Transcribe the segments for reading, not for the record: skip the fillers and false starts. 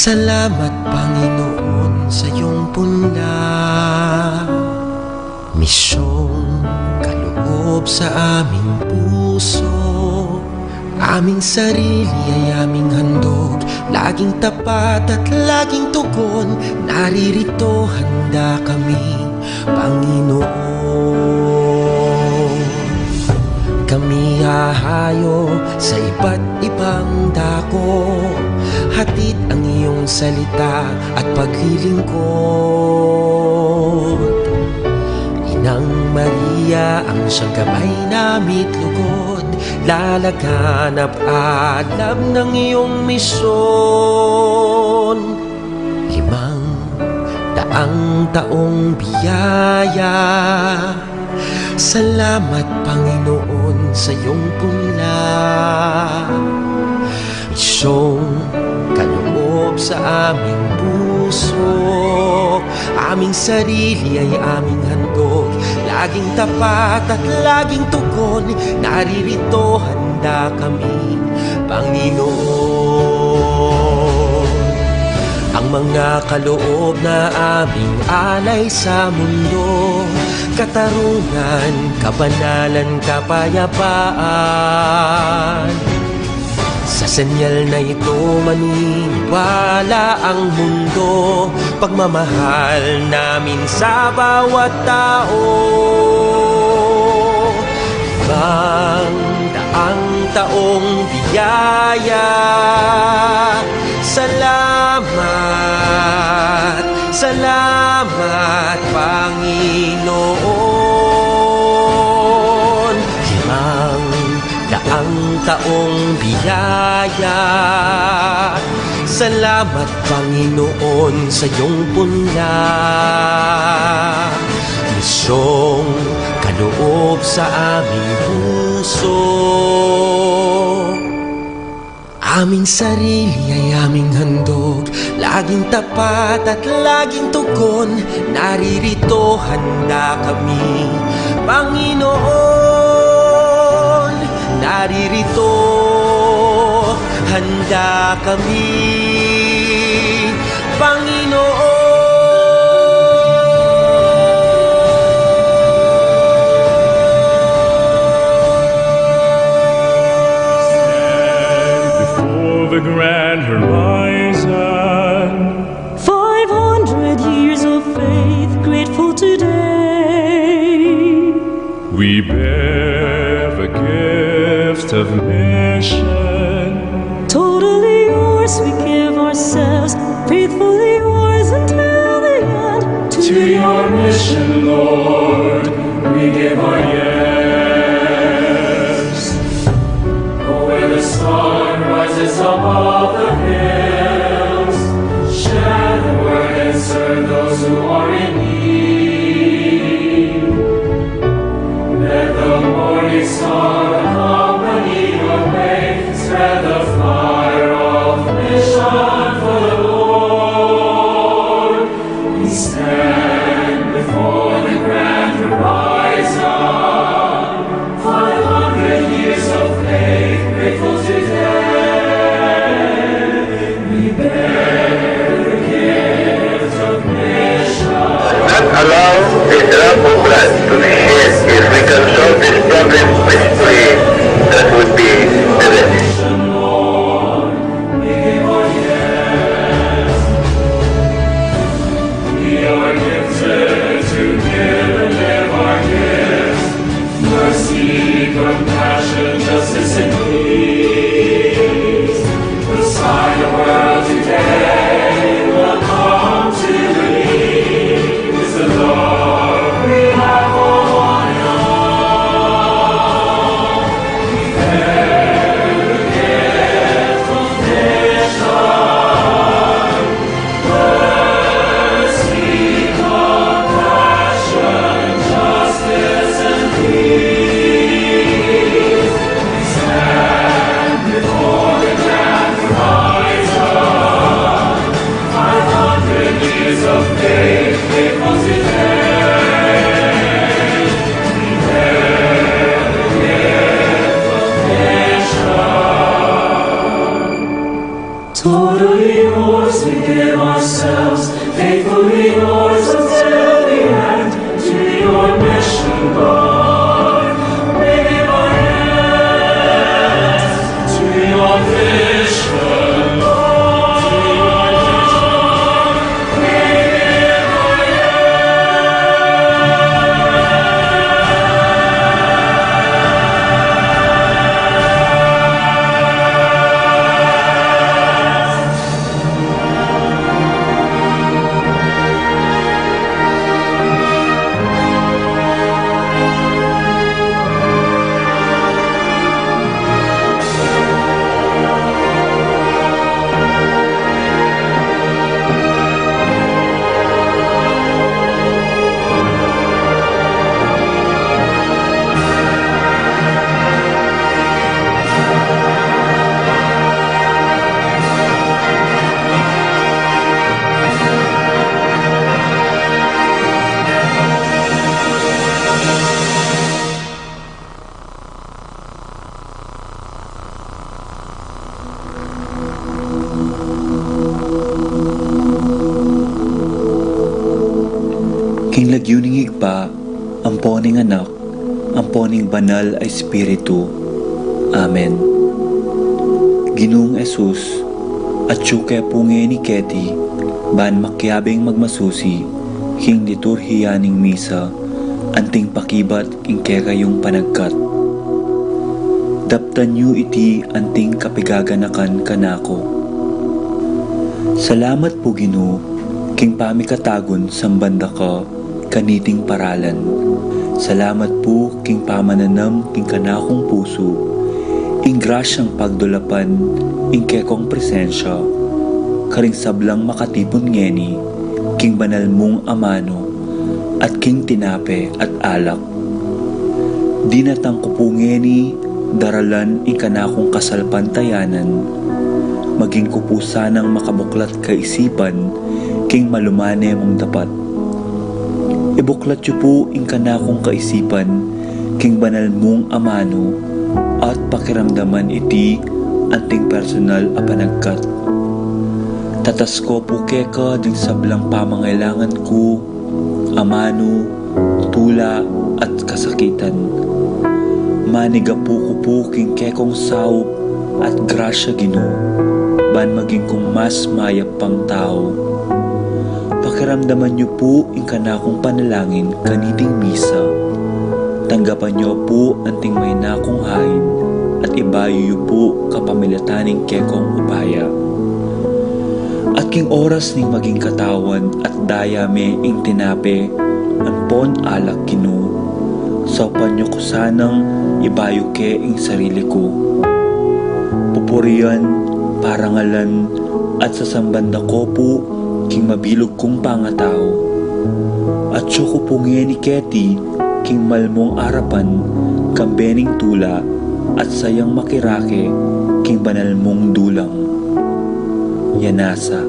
Salamat Panginoon sa iyong punla, misyong kaloob sa aming puso. Aming sarili ay aming handog, laging tapat at laging tugon. Naririto handa kami, Panginoon. Kami hahayo sa iba't ibang dako, hatid ang iyong salita at paglilingkod. Inang Maria ang siyang gabay namit lugod, lalaganap alam ng iyong misyon. 500 taong biyaya, salamat Panginoon sa iyong punla. Misyong kaloob sa aming puso, aming sarili ay aming handog, laging tapat at laging tugon. Naririto handa kami, Panginoon. Ang mga kaloob na aming alay sa mundo, katarungan, kabanalan, kapayapaan. Sa senyal na ito maniniwala ang mundo, pagmamahal namin sa bawat tao. 500 taong biyaya, salamat, salamat Panginoon. 500 taong biyaya, salamat Panginoon sa iyong punla. Misyong kaloob sa aming puso, aming sarili ay aming handog, laging tapat at laging tugon. Naririto handa kami, Panginoon. Naririto handa kami, Panginoon. The grand horizon, 500 years of faith, grateful today. we bear the gift of mission. Totally yours, we give ourselves, faithfully yours until the end. To your mission, Lord, we give our yes. Oh, where the sun rises above the hills, share the word and serve those who are in need. Let the morning star accompany your way, spread the fire of mission for the Lord. We stand before the grand horizon, 500 years of faith, grateful today. We bear the gift of mission. Not allow this drop of blood to be shed. If we can solve this problem peacefully, that would be the best. Lord, we give our yes. We are gifted to give and live our gifts. Mercy, compassion, justice, and peace. The sign of world today will come to believe is the Lord we have for one all. We bear the gift of mission. Mercy, compassion, justice, and peace. We stand before the grand horizon, 500 years of faith, faithful today. We bear the gift of mission. Totally yours, we King lagyuning higpa, amponing anak, amponing banal ay Espiritu. Amen. Ginoong Esus, at syuke punge ni Keti, ban makyabing magmasusi, king liturhiyaning misa, anting pakibat king kekayong panagkat. Daptan yu iti anting kapigaganakan kanako. Salamat po Ginoo, king pamikatagon sambanda ka, kaniting paralan. Salamat po king pamananam king kanakong puso, ing grasyang pagdulapan, ing kekong presensya, karing sablang makatipon ngeni, king banal mong amano, at king tinape at alak. Dinatang ko po ngeni, daralan ing kanakong kasalpantayanan, maging ko po sanang makabuklat kaisipan, king malumane mong dapat. Ibuklat yu po ing kanakong kaisipan, king banal mong amano, at pakiramdaman iti anting personal a panagkat. Tatas ko po keka ding sablang pamangailangan ko, amano, tula at kasakitan. Maniga po ko po king kekong saup at grasya Ginoo, ban maging kong mas mayap pang tao. Pakiramdaman niyo po ing kanakong panalangin kaniting misa. Tanggapan niyo po anting may nakong hain, at ibayo yu po kapamilataning kekong upaya. At king oras ning maging katawan at dayame ing tinape, anpon alak Ginoo, saupan niyo ko sanang ibayo ke ing sarili ko. Pupurian, parangalan, at sasambanda ko po king mabilog kong pangatao. At siyo ko po ni Keti, king malmong arapan, kambening tula, at sayang makirake, king banal mong dulang. Yanasa.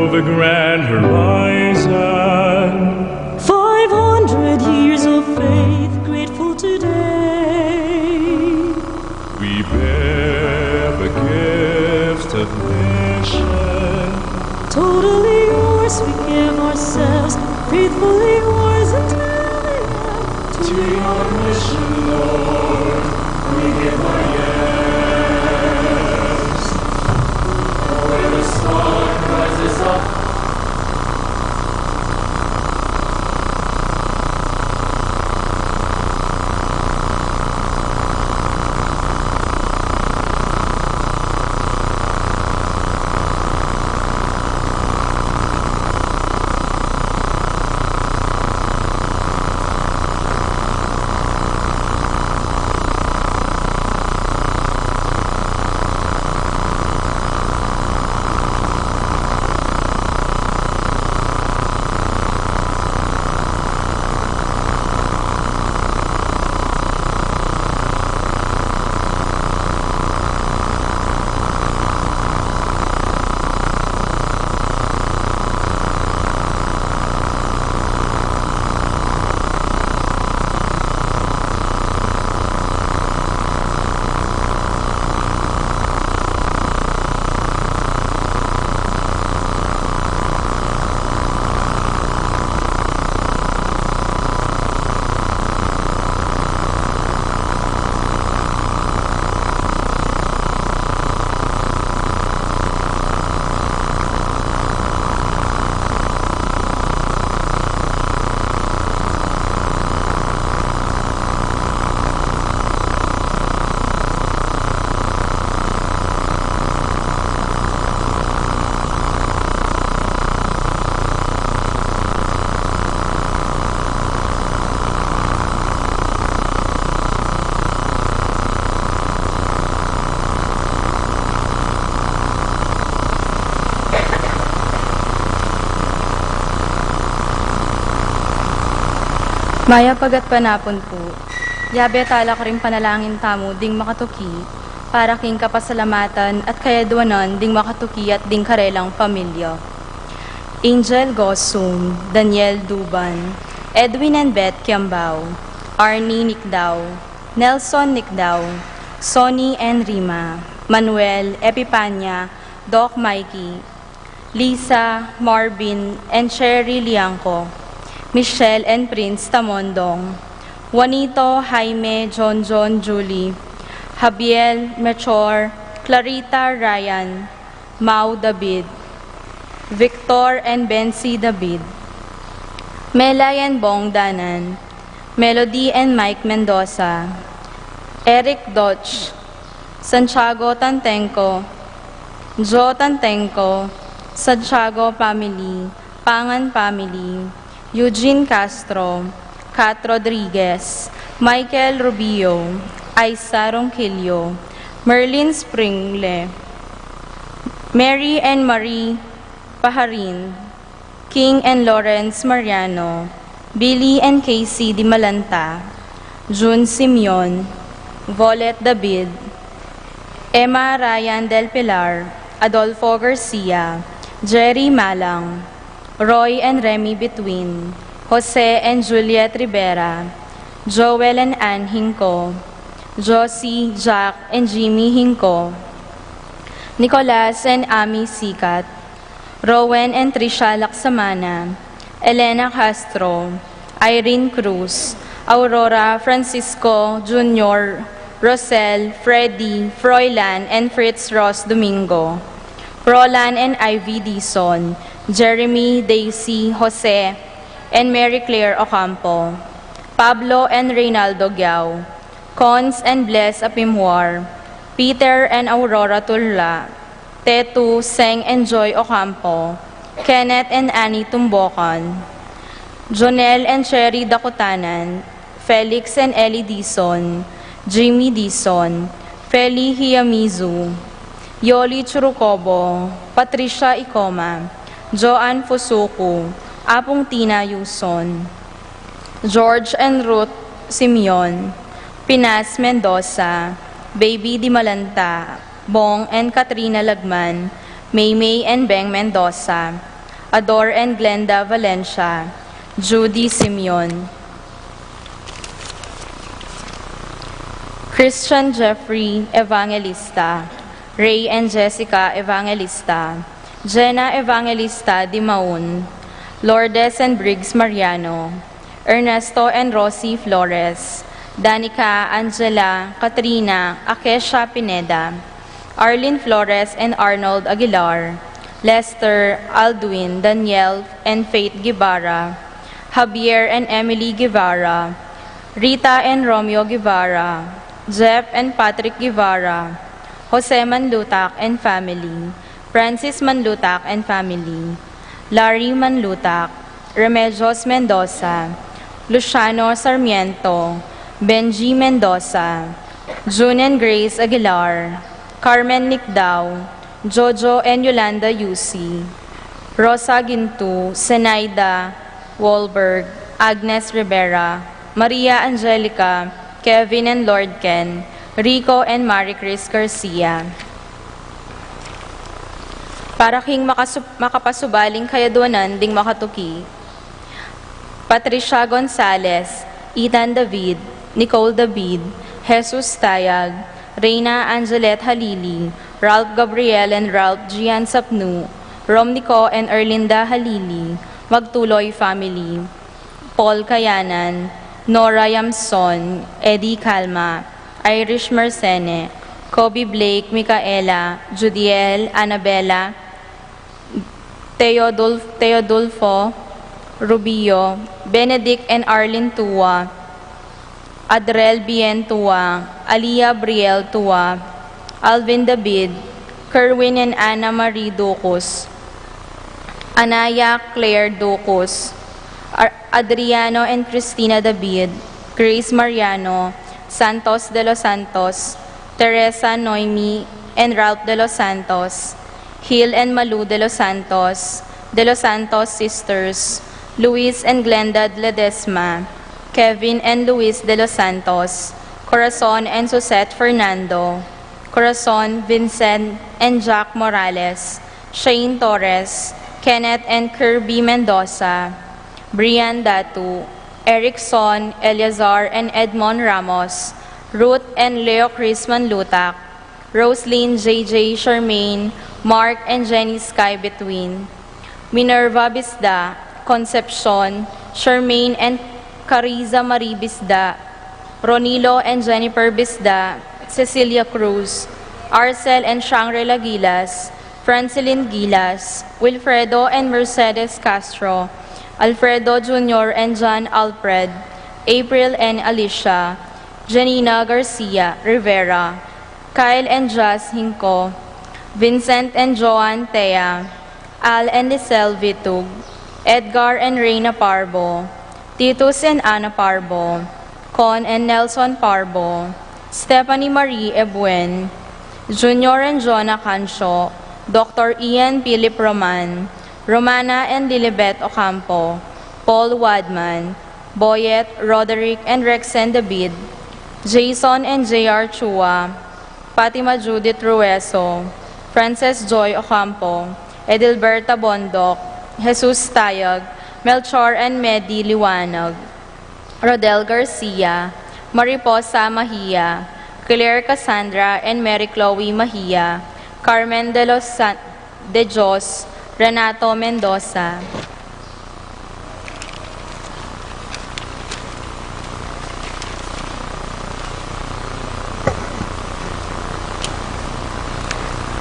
The grand horizon. 500 years of faith, grateful today. We bear the gift of mission. Totally yours, we give ourselves, faithfully yours until the end. To your mission, Lord, we give our yes. Where the star rises up, Maya pagat panapon po, yabe tala ko rin panalangin tamo ding makatuki, para king kapasalamatan at kayadwanan ding makatuki at ding karelang pamilya. Angel Gosum, Daniel Duban, Edwin and Beth Kiambao, Arnie Nikdao, Nelson Nikdao, Sonny and Rima, Manuel, Epipanya, Doc Mikey, Lisa, Marvin, and Sherry Liangco, Michelle and Prince Tamondong, Juanito, Jaime, John, Julie, Javier, Mechor, Clarita, Ryan, Mau David, Victor and Bensi David, Melay and Bong Danan, Melody and Mike Mendoza, Eric Dodge, Santiago Tantenco, Joe Tantenco, Santiago Family, Pangan Family, Eugene Castro, Kat Rodriguez, Michael Rubio, Aisa Ronquillo, Merlin Springle, Mary and Marie Paharin, King and Lawrence Mariano, Billy and Casey Di Malanta, June Simeon, Volet David, Emma Ryan Del Pilar, Adolfo Garcia, Jerry Malang, Roy and Remy Between, Jose and Juliet Rivera, Joel and Ann Hinco, Josie, Jack and Jimmy Hinco, Nicolas and Ami Sikat, Rowan and Trisha Laksamana, Elena Castro, Irene Cruz, Aurora Francisco Jr., Rosel, Freddy, Froilan, and Fritz Ross Domingo, Roland and Ivy Dison, Jeremy, Daisy, Jose, and Mary Claire Ocampo, Pablo and Reynaldo Giao, Cons and Bless Apimhuar, Peter and Aurora Turla, Tetu, Seng and Joy Ocampo, Kenneth and Annie Tumbokan, Jonel and Cherry Dakutanan, Felix and Ellie Dison, Jimmy Dison, Feli Hiyamizu, Yoli Churukobo, Patricia Icoma, Joanne Fusuku, Apong Tina Yuson, George and Ruth Simeon, Pinas Mendoza, Baby Di Malanta, Bong and Katrina Lagman, Maymay and Beng Mendoza, Ador and Glenda Valencia, Judy Simeon, Christian Jeffrey Evangelista, Ray and Jessica Evangelista, Jenna Evangelista Di Maun, Lourdes and Briggs Mariano, Ernesto and Rosie Flores, Danica, Angela, Katrina, Akesha Pineda, Arlene Flores and Arnold Aguilar, Lester, Aldwin, Danielle, and Faith Guevara, Javier and Emily Guevara, Rita and Romeo Guevara, Jeff and Patrick Guevara, Jose Manlutak and family, Francis Manlutak and family, Larry Manlutak, Remedios Mendoza, Luciano Sarmiento, Benji Mendoza, June and Grace Aguilar, Carmen Nicdao, Jojo and Yolanda Yusi, Rosa Gintu, Senaida Wahlberg, Agnes Rivera, Maria Angelica, Kevin and Lord Ken, Rico and Marie Chris Garcia. Para king makapasubaling kayadwanan ding makatuki, Patricia Gonzalez, Ethan David, Nicole David, Jesus Tayag, Reyna Angelet Halili, Ralph Gabriel and Ralph Gian Sapnu, Romnico and Erlinda Halili, Magtuloy Family, Paul Kayanan, Nora Yamson, Eddie Calma, Irish Mercene, Kobe Blake, Micaela, Judiel, Annabella, Teodulfo, Rubio, Benedict and Arlene Tua, Adrel Bien Tua, Aliyah Brielle Tua, Alvin David, Kerwin and Anna Marie Ducos, Anaya Claire Ducos, Adriano and Cristina David, Grace Mariano, Santos de los Santos, Teresa Noemi and Ralph de los Santos, Hill and Malu de los Santos sisters, Luis and Glenda Ledesma, Kevin and Luis de los Santos, Corazon and Susette Fernando, Corazon, Vincent and Jack Morales, Shane Torres, Kenneth and Kirby Mendoza, Brian Datu, Erickson, Eleazar and Edmond Ramos, Ruth and Leo Crisman Lutak, Roslyn, JJ Charmaine, Mark and Jenny Sky Between, Minerva Bisda, Concepcion, Charmaine and Cariza Marie Bisda, Ronilo and Jennifer Bisda, Cecilia Cruz, Arcel and Shangri-La Gilas, Francilyn Gilas, Wilfredo and Mercedes Castro, Alfredo Jr. and John Alfred, April and Alicia, Janina Garcia Rivera, Kyle and Jazz Hinco, Vincent and Joan Tea, Al and Lisel Vitug, Edgar and Reina Parbo, Titus and Ana Parbo, Con and Nelson Parbo, Stephanie Marie Ebuen, Junior and Jonah Cancio, Dr. Ian Philip Roman, Romana and Lilibet Ocampo, Paul Wadman, Boyet, Roderick and Rexen David, Jason and J.R. Chua, Fatima Judith Rueso, Frances Joy Ocampo, Edilberta Bondok, Jesus Tayag, Melchor and Medi Liwanag, Rodel Garcia, Mariposa Mahia, Claire Cassandra and Mary Chloe Mahia, Carmen de los de Jos, Renato Mendoza.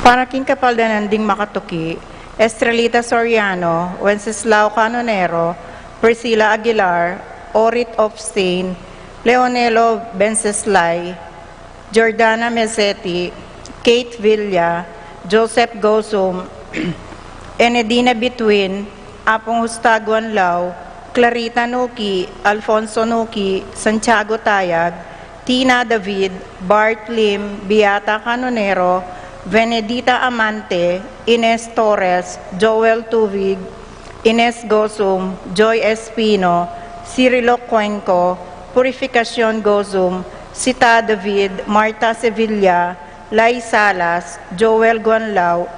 Para king kapaldananding Makatuki, Estrelita Soriano, Wenceslao Canonero, Priscilla Aguilar, Orit Opstein, Leonelo Benceslay, Jordana Mesetti, Kate Villa, Joseph Gosum, Enedina Between, Apong Hustaguan Lau, Clarita Nuki, Alfonso Nuki, Santiago Tayag, Tina David, Bart Lim, Beata Canonero, Venedita Amante, Ines Torres, Joel Tuvig, Ines Gosum, Joy Espino, Cirilo Cuenco, Purificación Gosum, Sita David, Marta Sevilla, Lai Salas, Joel Guanlao,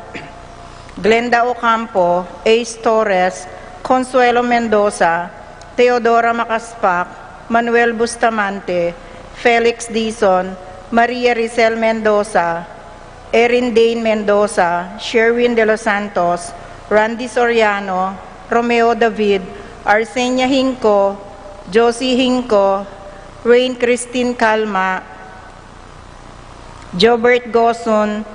Glenda Ocampo, Ace Torres, Consuelo Mendoza, Teodora Macaspac, Manuel Bustamante, Felix Dizon, Maria Rizel Mendoza, Erin Dane Mendoza, Sherwin de los Santos, Randy Soriano, Romeo David, Arsenia Hinco, Josie Hinco, Rain Christine Calma, Jobert Gosun,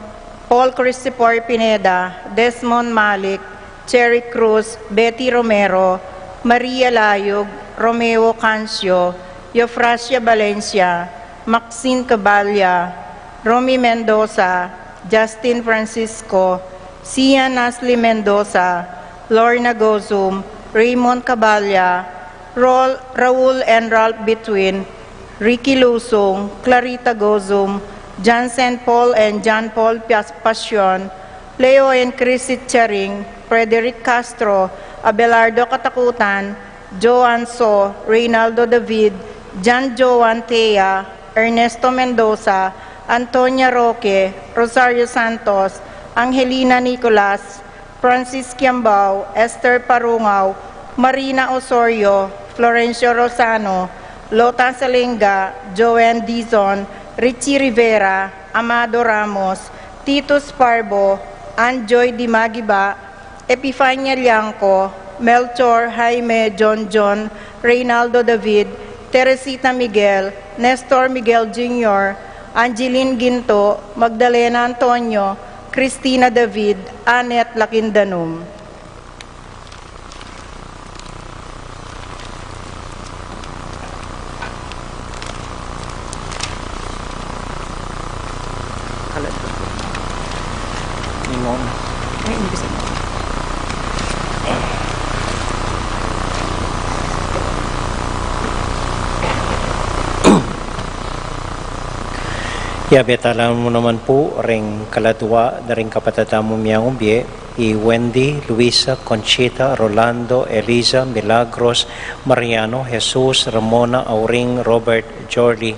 Paul Christopher Pineda, Desmond Malik, Cherry Cruz, Betty Romero, Maria Layog, Romeo Cancio, Eufrasia Valencia, Maxine Caballa, Romy Mendoza, Justin Francisco, Sia Nasli Mendoza, Lorna Gozum, Raymond Caballa, Raul and Ralph Between, Ricky Lusong, Clarita Gozum, John St. Paul and John Paul Passion, Leo and Chrissy Charing, Frederick Castro, Abelardo Katakutan, Joan So, Reynaldo David, John Joan Tea, Ernesto Mendoza, Antonia Roque, Rosario Santos, Angelina Nicolas, Francis Kiambao, Esther Parungaw, Marina Osorio, Florencio Rosano, Lota Salinga, Joanne Dizon, Richie Rivera, Amado Ramos, Titus Parbo, Anjoy Dimagiba, Epifania Liangco, Melchor Jaime John, Reynaldo David, Teresita Miguel, Nestor Miguel Jr., Angeline Ginto, Magdalena Antonio, Cristina David, Annette Lakindanum. Yabetalan mo naman po ring kaladwa na ring kapatata mo miyang umbye, i Wendy, Luisa, Conchita, Rolando, Eliza, Milagros, Mariano, Jesus, Ramona, Auring, Robert, Jordi,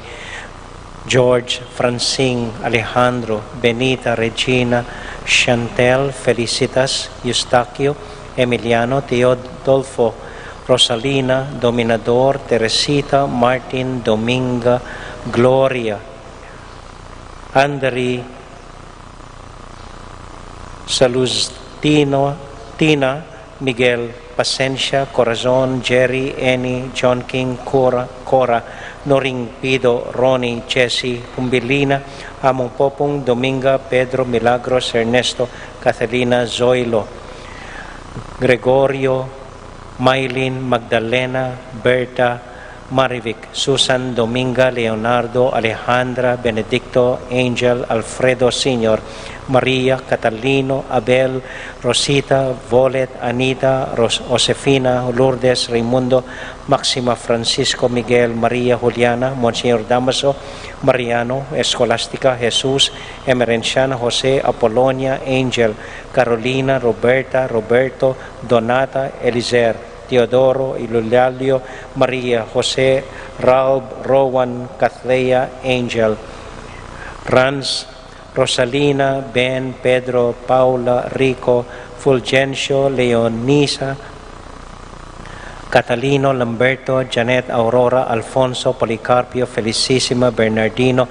George, Francine, Alejandro, Benita, Regina, Chantel, Felicitas, Eustaquio, Emiliano, Teodolfo, Rosalina, Dominador, Teresita, Martin, Dominga, Gloria, Andri, Salustino, Tina, Miguel, Pasencia, Corazon, Jerry, Eni, John King, Cora, Noring Pido, Ronnie, Jesse, Humbilina, Among Popong, Dominga, Pedro, Milagros, Ernesto, Catalina, Zoilo, Gregorio, Maylin, Magdalena, Berta, Marivic, Susan, Dominga, Leonardo, Alejandra, Benedicto, Angel, Alfredo Sr., Maria, Catalino, Abel, Rosita, Volet, Anita, Josefina, Lourdes, Raimundo, Maxima, Francisco, Miguel, Maria, Juliana, Monsignor Damaso, Mariano, Escolastica, Jesus, Emerenciana, Jose, Apolonia, Angel, Carolina, Roberta, Roberto, Donata, Elizer, Teodoro, Ilulalio, Maria, Jose, Raub, Rowan, Cathleya, Angel, Rans, Rosalina, Ben, Pedro, Paula, Rico, Fulgencio, Leonisa, Catalino, Lamberto, Janet, Aurora, Alfonso, Policarpio, Felicissima, Bernardino,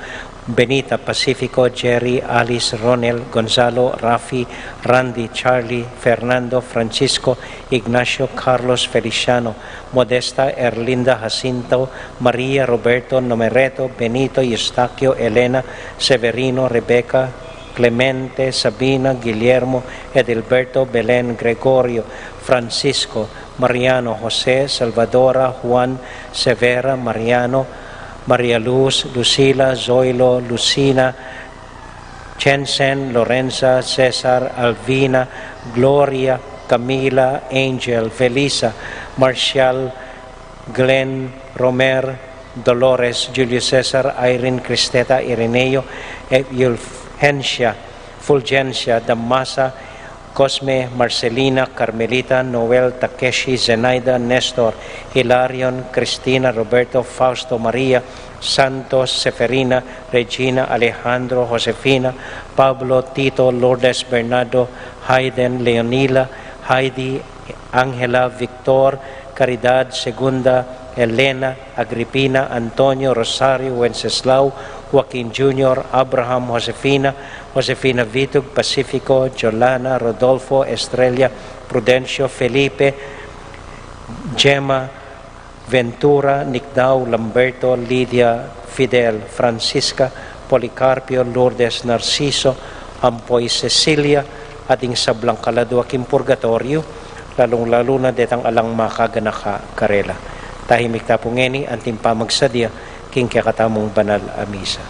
Benita, Pacifico, Jerry, Alice, Ronel, Gonzalo, Rafi, Randy, Charlie, Fernando, Francisco, Ignacio, Carlos, Feliciano, Modesta, Erlinda, Jacinto, Maria, Roberto, Nomereto, Benito, Eustaquio, Elena, Severino, Rebecca, Clemente, Sabina, Guillermo, Edilberto, Belen, Gregorio, Francisco, Mariano, Jose, Salvadora, Juan, Severa, Mariano, Maria Luz, Lucila, Zoilo, Lucina, Chensen, Lorenza, Cesar, Alvina, Gloria, Camila, Angel, Felisa, Marcial, Glenn, Romer, Dolores, Julio Cesar, Irene, Cristeta, Ireneo, Eulgencia, Fulgencia, Damasa, Cosme, Marcelina, Carmelita, Noel, Takeshi, Zenaida, Nestor, Hilarion, Cristina, Roberto, Fausto, Maria, Santos, Seferina, Regina, Alejandro, Josefina, Pablo, Tito, Lourdes, Bernardo, Hayden, Leonila, Heidi, Angela, Victor, Caridad, Segunda, Elena, Agripina, Antonio, Rosario, Wenceslao, Joaquin Jr., Abraham, Josefina Vitug, Pacifico, Jolana, Rodolfo, Estrella, Prudencio, Felipe, Gemma, Ventura, Nicdao, Lamberto, Lydia, Fidel, Francisca, Policarpio, Lourdes, Narciso, Ampoy, Cecilia, ating sablang kaladwa kim purgatorio, lalong-lalo na detang alang makaganaka karela. Tahimik tapungeni, anting pamagsadya, king kakatamong banal a misa.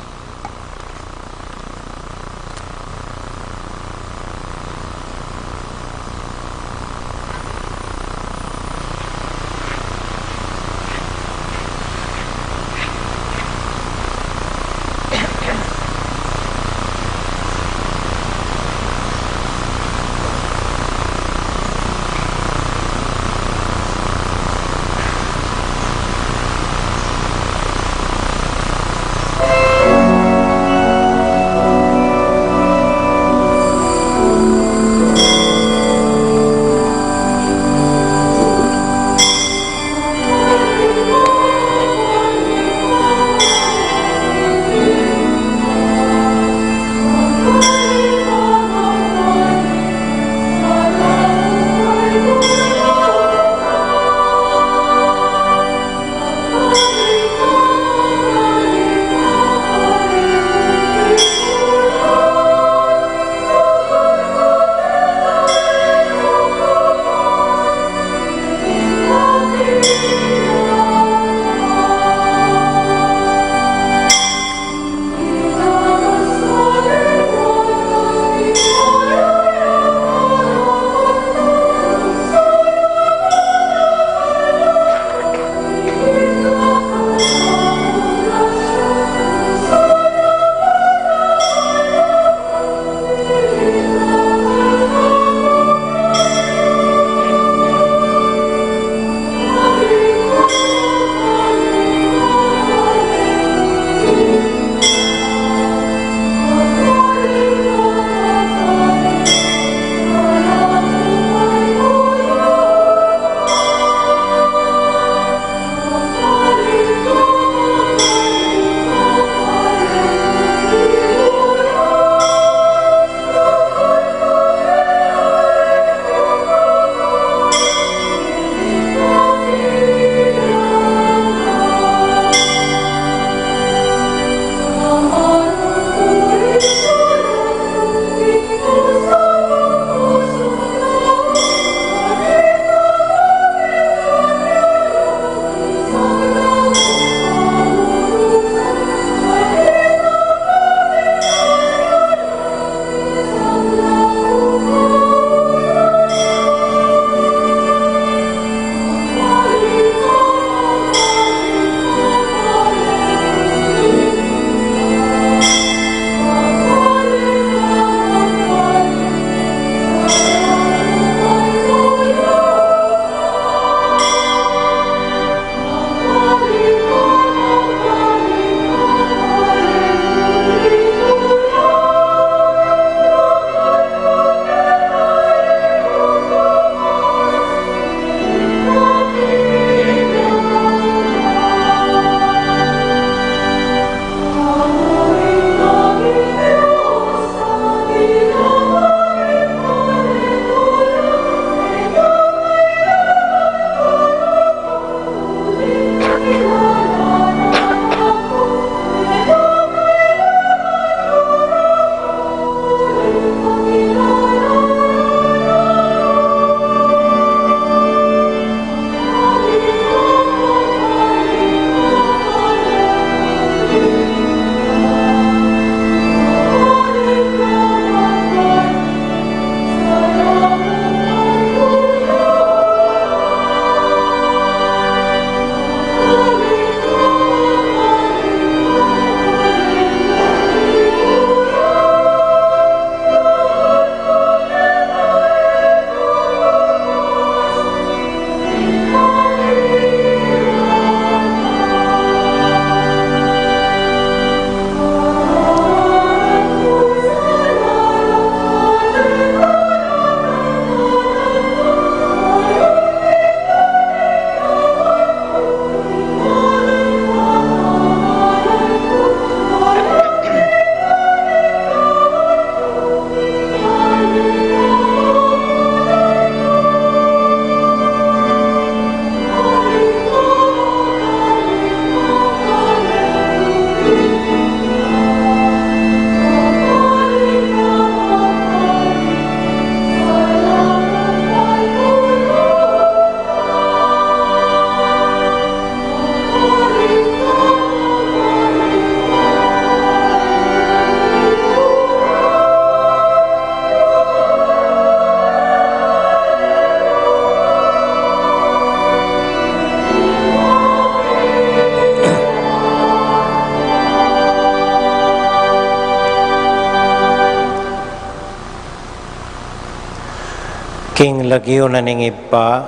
King lagyo na ning iba,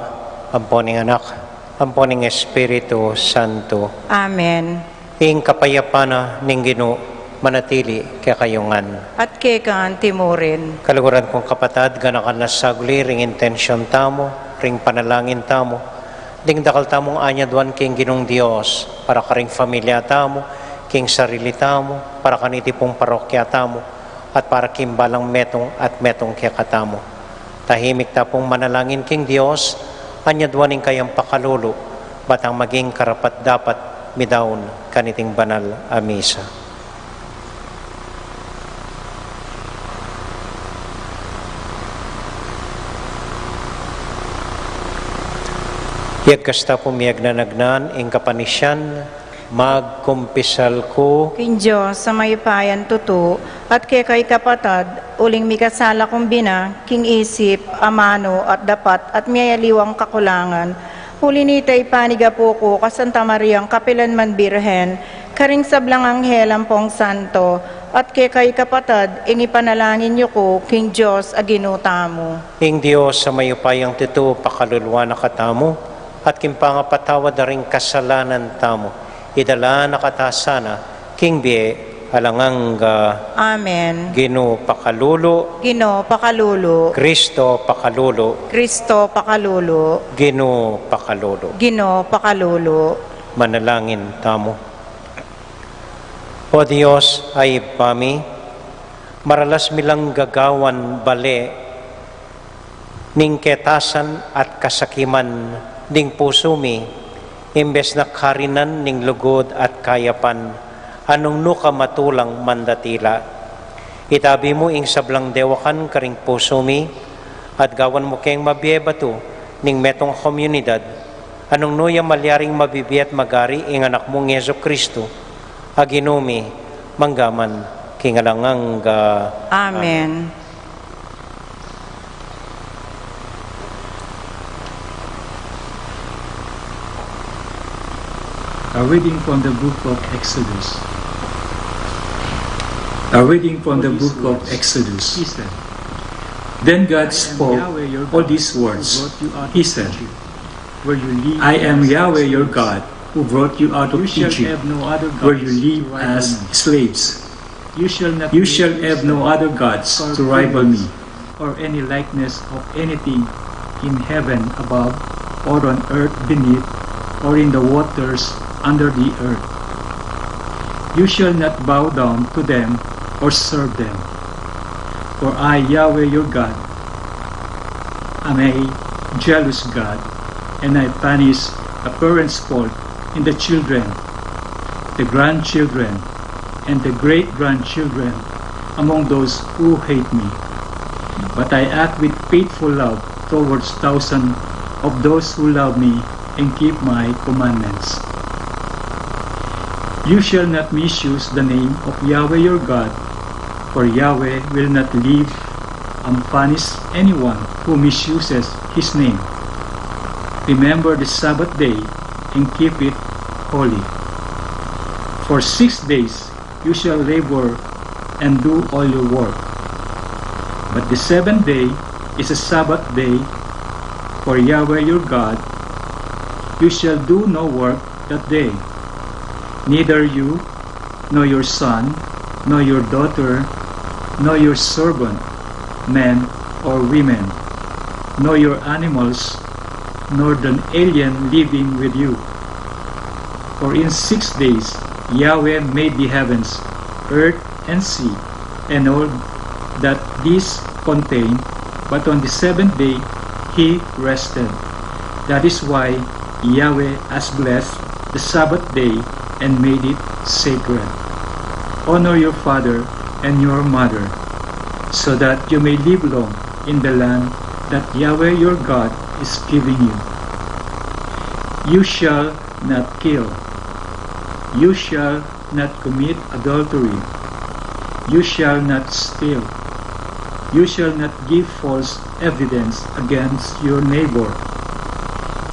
amponing anak, amponing Espiritu Santo. Amen. Ing kapayapana ning Ginoo manatili kay kayungan. At kekaan timurin. Kaluguran kong kapatad, ganakan na sagli, ring intensyon tamo, ring panalangin tamo, ding dakal tamong anyadwan king Ginong Dios, para karing familia tamo, king sarili tamo, para kaniti pong parokya tamo, at para kimbalang metong at metong kekatamo. Tahimik tapong manalangin king Dios, anyadwaning kayang pakalulo, batang maging karapat dapat midaon kaniting banal a misa. Yag kasta pumiyag na nagnan, ing kapanisyan, magkumpisal ko, King Diyos, sa mayupayan tuto, at kay kay kapatad, uling mikasala kong bina, king isip, amano, at dapat, at miyayaliwang kakulangan. Huli nita'y paniga po ko, kasanta Mariang kapilan man birhen, karing sablang anghel ang pong santo, at kay kay kapatad, ing ipanalangin niyo ko, King Diyos, aginuta mo. ing Diyos sa mayupayang tito, pakalulwa na katamo, at kimpangapatawad na ring kasalanan tamo, idala na katasana, king bie, alanganga, Amen. Ginoo pakalulo, Ginoo pakalulo, Kristo pakalulo, Kristo pakalulo, Ginoo pakalulo. Ginoo pakalulo. Manalangin tamo. O Diyos ay pami, maralas milang gagawan bale, ning ketasan at kasakiman ning puso mi, imbes na karinan ning lugod at kayapan, anong nuka matulang mandatila. Itabi mo ing sablang dewakan karing puso mi, at gawan mo kayong mabiyebatu ning metong komunidad, anong nuya malyaring mabibiyat magari ing anak mong Yesu Kristo, aginumi, manggaman, kingalangang Amen. A reading from the book of Exodus. A reading from the book of Exodus. Then God spoke all these words. He said, I am Yahweh your God, who brought you out of Egypt, where you live as slaves. You shall have no other gods to rival me, or any likeness of anything in heaven above, or on earth beneath, or in the waters under the earth. You shall not bow down to them or serve them. For I, Yahweh your God, am a jealous God, and I punish a parent's fault in the children, the grandchildren, and the great-grandchildren among those who hate me. But I act with faithful love towards thousands of those who love me and keep my commandments. You shall not misuse the name of Yahweh your God, for Yahweh will not leave unpunished anyone who misuses his name. Remember the Sabbath day and keep it holy. For 6 days you shall labor and do all your work. But the seventh day is a Sabbath day for Yahweh your God. You shall do no work that day. Neither you, nor your son, nor your daughter, nor your servant, men or women, nor your animals, nor the alien living with you. For in 6 days Yahweh made the heavens, earth, and sea, and all that these contain, but on the seventh day he rested. That is why Yahweh has blessed the Sabbath day and made it sacred. Honor your father and your mother, so that you may live long in the land that Yahweh your God is giving you. You shall not kill. You shall not commit adultery. You shall not steal. You shall not give false evidence against your neighbor.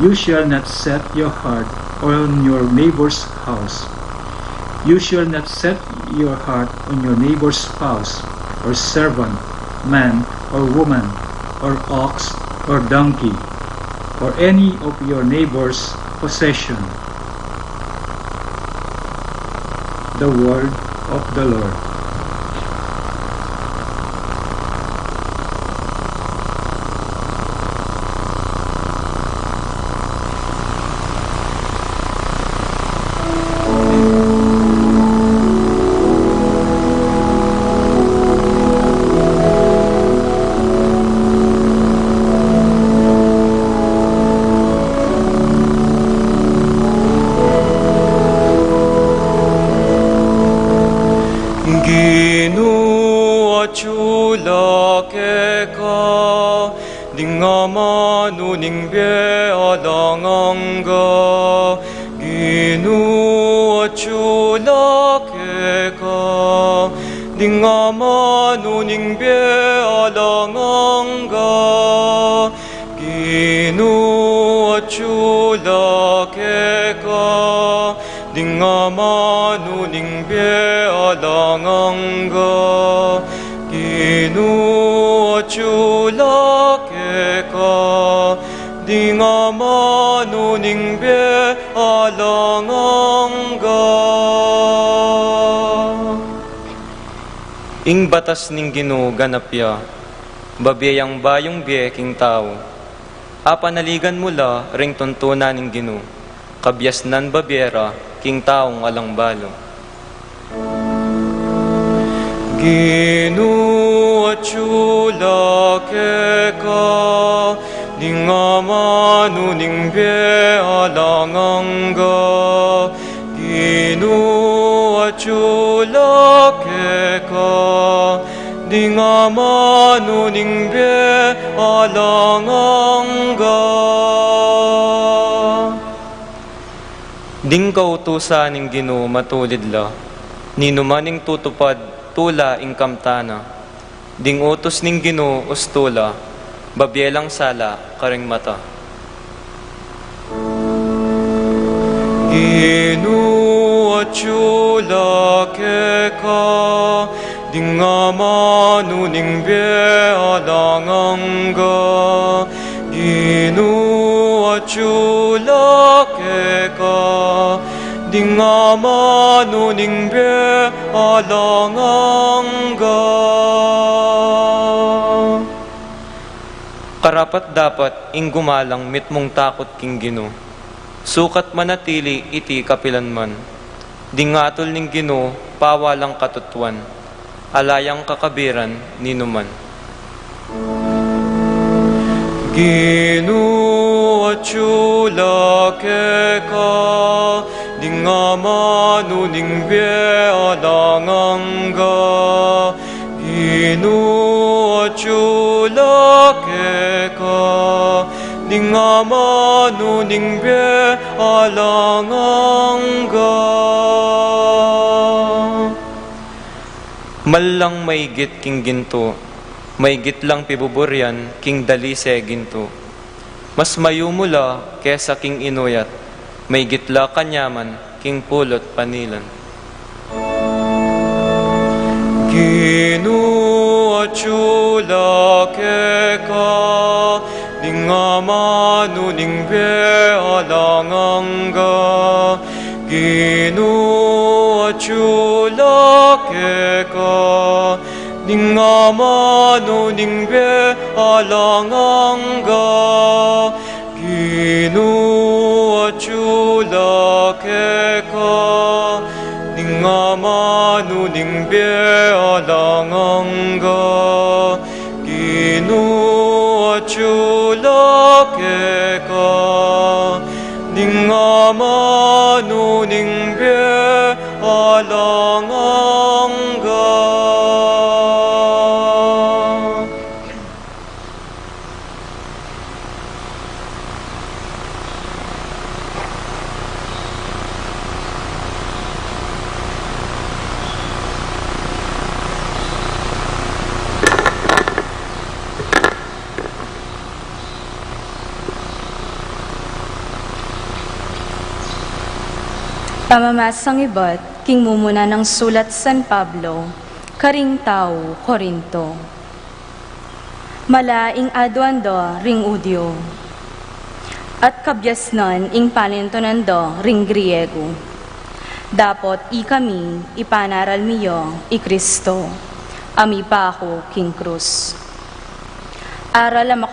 You shall not set your heart on your neighbor's house. You shall not set your heart on your neighbor's spouse, or servant, man or woman, or ox, or donkey, or any of your neighbor's possession. The word of the Lord. Ginoo chulake ka dingama nuning be alanganga Ginoo chulake ka dingama nuning be alanganga Ginoo chulake ka dingama nuning be alanganga Ginoo chulake ka dingama nuning be alanganga Ing batas ning Ginoo ganapya babiyang bayong biye king tao apanaligan mula ring tuntunan ning Ginoo kabyas nan babiera king taong alangbalo. Ginoo chulake ka dingama nuning be alanganga Ginoo chulake ka dingama nuning be alanganga Ding kautusan ning Ginoo matulid la, ninumaning tutupad tula ing kamtana. Ding utos ning Ginoo ustula, babyelang sala karing mata. Ginoo chulake ka, dingama nuning be alanganga. Ginoo chulake ka dingama nuning be alanganga Karapat dapat ing gumalang mitmong takot king Ginoo sukat manatili iti kapilanman dingatol ning Ginoo pawalang katutuan alayang kakabiran ninuman Ginoo chulake ka dingama nuning be alanganga Ginoo chulake ka dingama nuning be alanganga Malang maigit king ginto may gitlang pibuburyan king dalise ginto. Mas mayumula kesa king inuyat, may gitla kanyaman king pulot panilan. Ginoo chulake ka, dingama nuning be alanganga. Ginoo chulake ka, dingama nuning be alanganga Ginoo chulake ka dingama nuning be alanganga Ginoo chulake ka dingama nuning be alanganga Pamamasang iba't king mumuna ng sulat San Pablo, Karing Tao, Korinto. Malaing adwando ring udyo. At kabyasnan ing palintonando ring Griego. Dapot kami ipanaral miyo i Kristo. Ami pa ako king krus. Aral ang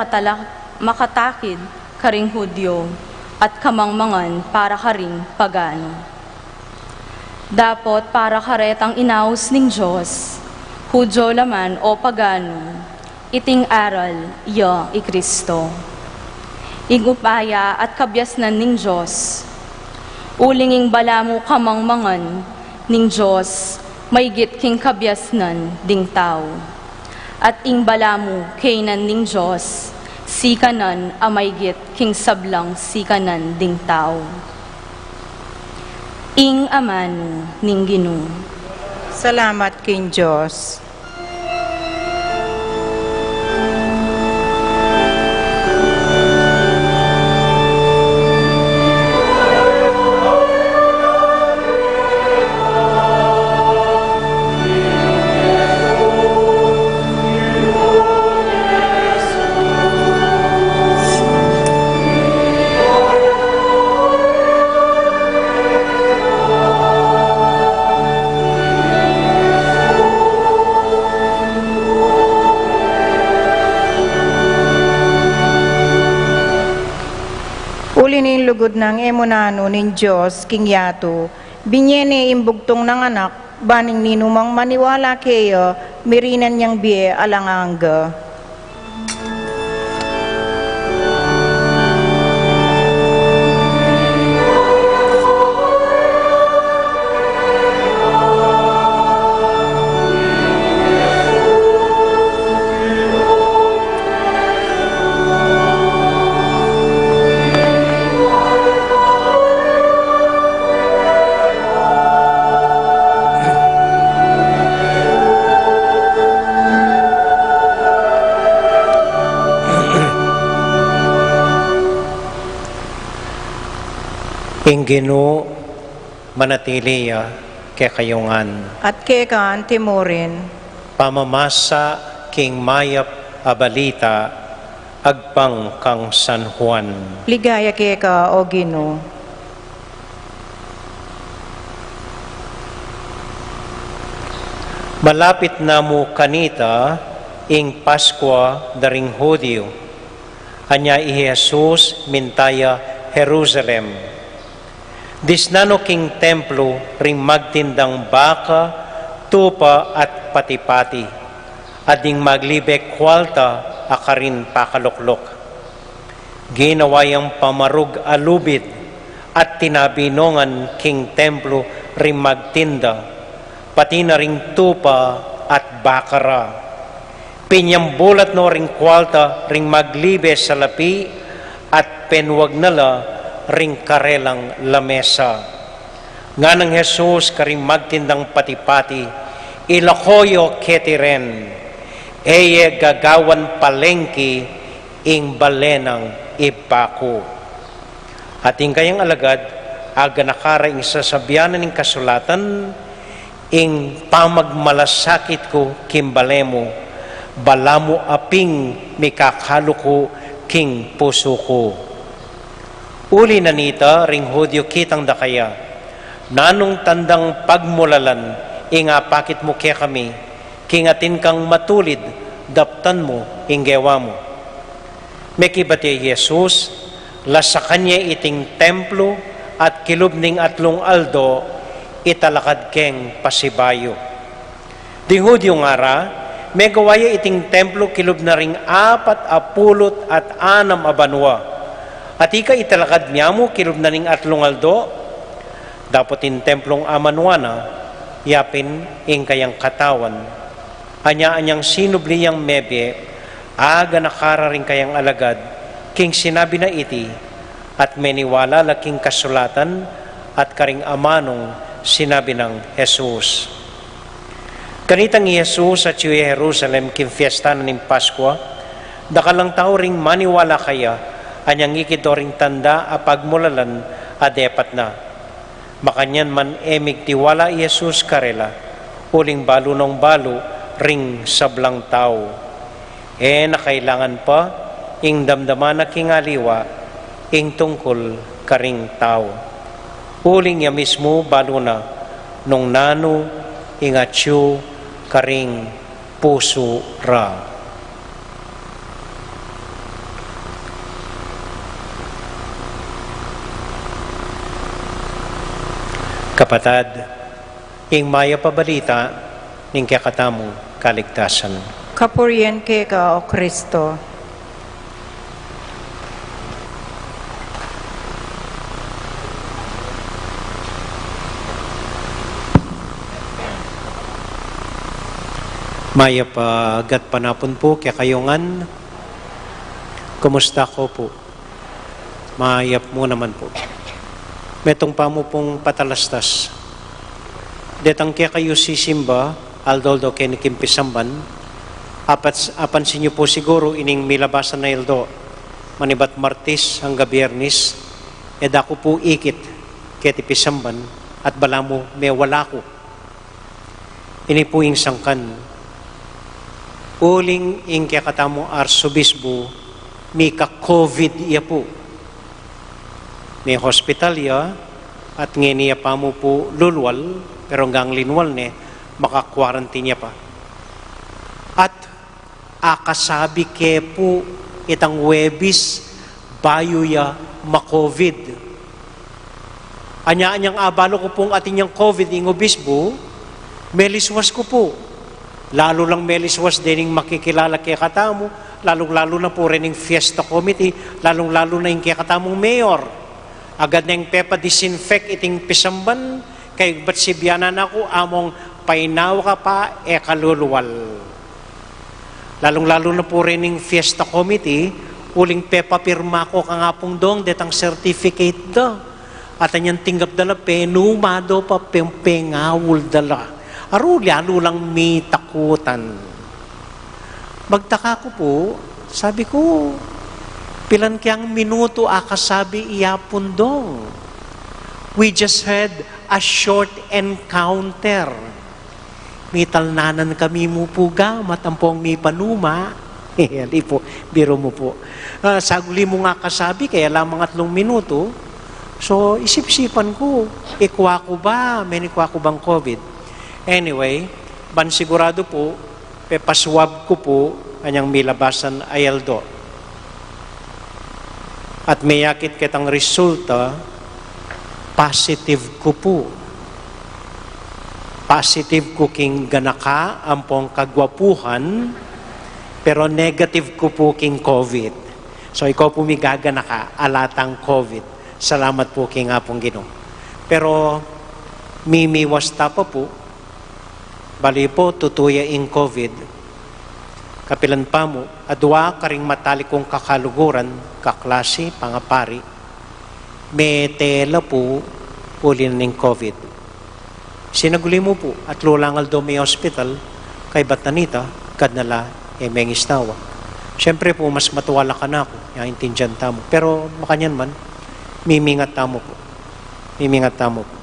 makatakid karing Hudyo at kamangmangan para karing pagano. Dapot para karetang inaus ning Diyos, Hudyo laman o pagano, iting aral iyo i Kristo. Igupaya at kabyasnan ning Diyos, ulinging balamu kamangmangan ning Diyos, maygit king kabyasnan ding tao. At ing balamu kainan ning Diyos, sikanan amaygit king sablang sikanan ding tao. Ing amano ning Ginoo. Salamat king Diyos. Ulinin lugod ng emunano nin Diyos, king yato, binyene imbugtong ng anak, baning ninumang maniwala kayo, mirinan niyang biye alanganga. Ing Ginoo manatiliya kay kayungan. At kekan timurin, Pamamasa king mayap abalita agpang kang San Juan. ligaya keka o Ginoo. Malapit na mo kanita ing Paskwa daring Hudyo. Anya i Jesus mintaya Jerusalem. Disnano king templo ring magtindang baka, tupa at patipati. Ading maglibek kwalta akarin pakaluklok. Ginawayang pamarug alubid at tinabinongan king templo ring magtinda, pati na ring tupa at bakara. Pinyambulat no ring kwalta ring maglibe sa lapi at penwag nala ring karelang lamesa. Nga ng Jesus karing magtindang patipati, ilakoyo ketiren, eye gagawan palengki ing balenang ipako. Ating kayang alagad, aga nakara ing sasabyanan ing kasulatan, ing pamagmalasakit ko kimbalemo, balamo aping mikakaluko king puso ko. Uli na nita ring Hudyo kitang dakaya, nanong tandang pagmulalan, inga pakit mo kaya kami, kingatin kang matulid, daptan mo, inggewa mo. Mekibati Jesus, lasa kanya iting templo at kilubning atlong aldo, italakad keng pasibayo. Di Hudyo ngara, may gawaya iting templo kilub na ring 40 at 6 abanwa. At ika italakad niya mo, kilub na ning atlong aldo, dapat in templong amanwana, yapin ing kayang katawan. Anya-anyang sinubliyang mebe, aga nakara rin kayang alagad, king sinabi na iti, at meniwala laking kasulatan, at karing amanong sinabi ng Jesus. Kanitang Jesus at yung Jerusalem, king fiesta na ng Paskwa, dakalang tao ring maniwala kaya, anyang ikidoring tanda apagmulalan adepat na. Makanyan man emig tiwala Jesus karela, uling balo ng balo ring sablang tao. nakailangan pa ing damdaman na kingaliwa ing tungkol karing tao. Uling ya mismo balo na nung nano ing atyo karing puso ra. Kapatad, ing maya pabalita ning kakatamong kaligtasan. Kapurian ka, O Kristo. Maya pa gat panapon po kaya kayongan. Kumusta ko po? Mayap mo naman po. Metong pa mo pong patalastas. Detang kaya kayo sisimba, aldoldo kaya nikimpisamban, apansin niyo po siguro ining milabasan na ildo, manibat Martis hangga Biyernes, edako po ikit kaya tipisamban, at bala mo may wala ko. Ini po yung sangkan. Uling ing kaya katamo arsobisbo, may ka-COVID iya po. May hospital ya, at ngeniya pa mo po lulwal, pero hanggang linwal ne, maka-quarantine niya pa. At akasabi ke po itang Webis, bayo ya ma-COVID. Anya-anyang abalo ko pong atin yung COVID ing obisbo, meliswas ko po. Lalo lang meliswas din yung makikilala kaya katamo, lalong-lalo na po rin yung fiesta committee, lalong-lalo na yung kaya katamong mayor. Agad na yung pepa disinfect iting pisamban, kay ba't sibyanan ako, among painaw ka pa, kaluluwal. Lalong-lalo na po rin yung fiesta committee, uling pepa pirma ko ka nga pong dong, detang certificate da. At anyang tinggap dala, penumado pa, pengawul dala. Aro, lalo lang may takutan. Magtaka ko po, sabi ko, pilan kayang minuto akasabi iyapundong. We just had a short encounter. May talnanan kami mo po ga, matampong may panuma. Hindi po, biro mo po. Saguli mo nga kasabi, kaya lamang 3 minuto. So, isip-isipan ko, ikwa ko ba? May ikwa ko bang COVID? Anyway, bansigurado po, pepaswab ko po, kanyang milabasan ayaldo. At may yakit kitang resulta, positive ko po. Positive ko king ganaka, ampong kagwapuhan, pero negative ko po king COVID. So ikaw po may gaganaka, alatang COVID. Salamat po king apong Ginoo. Pero mimiwasta pa po, bali po tutuya ing COVID, kapilan pa mo, adwa karing matalikong kakaluguran, kaklase, pangapari, may tela po, ulin ng COVID. Sinaguli mo po, at lulangal do may hospital, kay Batanita, kadnala, may istawa. Siyempre po, mas matuwala ka na ako, yung intindihan tamo. Pero makanyan man, mimingat tamo po. Mimingat tamo po.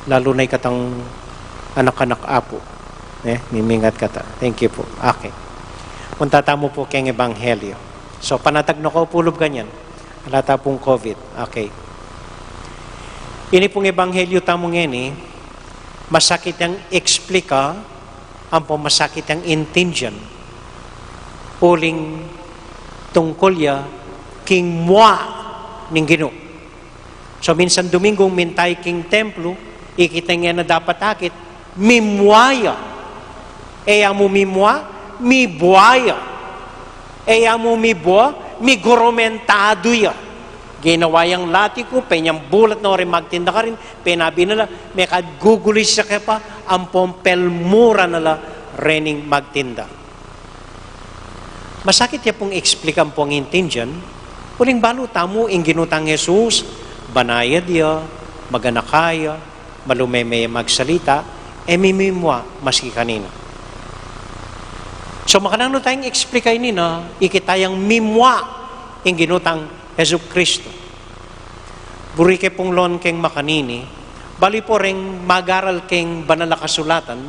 Lalo na ikatang anak-anak apo. Mimingat ka ta. Thank you po. Okay. Punta tamo po kayong ebanghelyo. So, panatag na ko pulob ganyan. Halata pong COVID. Okay. Ini pong ebanghelyo tamo ngeni, masakit ang explika, ang po masakit ang intindihan. Uling tungkol ya, king mwa ning Ginoo. So, minsan Domingong mintay king templo, ikita nga na dapat akit, mimwaya. Eya mo mimwa, mibuaya. Eya mo mibua, migurumentado ya. Ginawa yung lati ko, penyang bulat na rin magtinda ka rin, penabi nila, may kagugulis siya kaya pa, ang pompelmura nila, rening magtinda. Masakit ya pong explikan pong intindihan, uling balo tamo, ing ginutang Jesus, banayad ya, maganakaya, malumemay magsalita, mimimwa, maski kanina. So makanano tayong explikay nina, ikitayang mimwa, ing ginutang Jesu Kristo. Burike pong lon keng makanini, bali po ring magaral keng banal na kasulatan,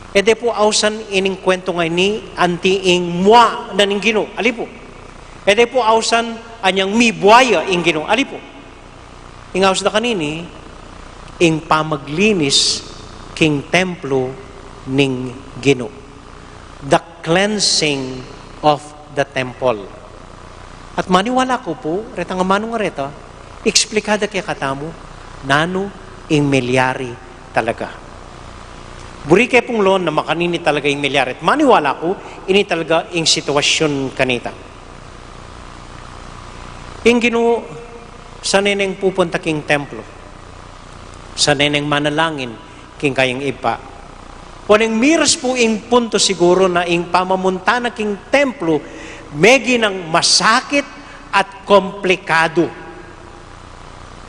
Ede po ausan ining kwento nga ni antiing mwa na ning Ginoo. Ali po. Ede po ausan anyang mi buaya ing Ginoo. Ali po. Ingaws na kanini, ing pamaglinis king templo ning Ginoo. The cleansing of the temple. At maniwala ko po, reta nga manong reta, eksplikada kaya katamo, nano ing milyari talaga. Buri kay pong loon na makanini talaga ing milyari. At maniwala ko, ini talaga ing sitwasyon kanita. Ing Ginoo, sa neneng pupunta king templo, sa neneng manalangin king kayang ipa. Kuneng miras po ing punto siguro na ing pamamunta na king templo, megi ng masakit at komplikado.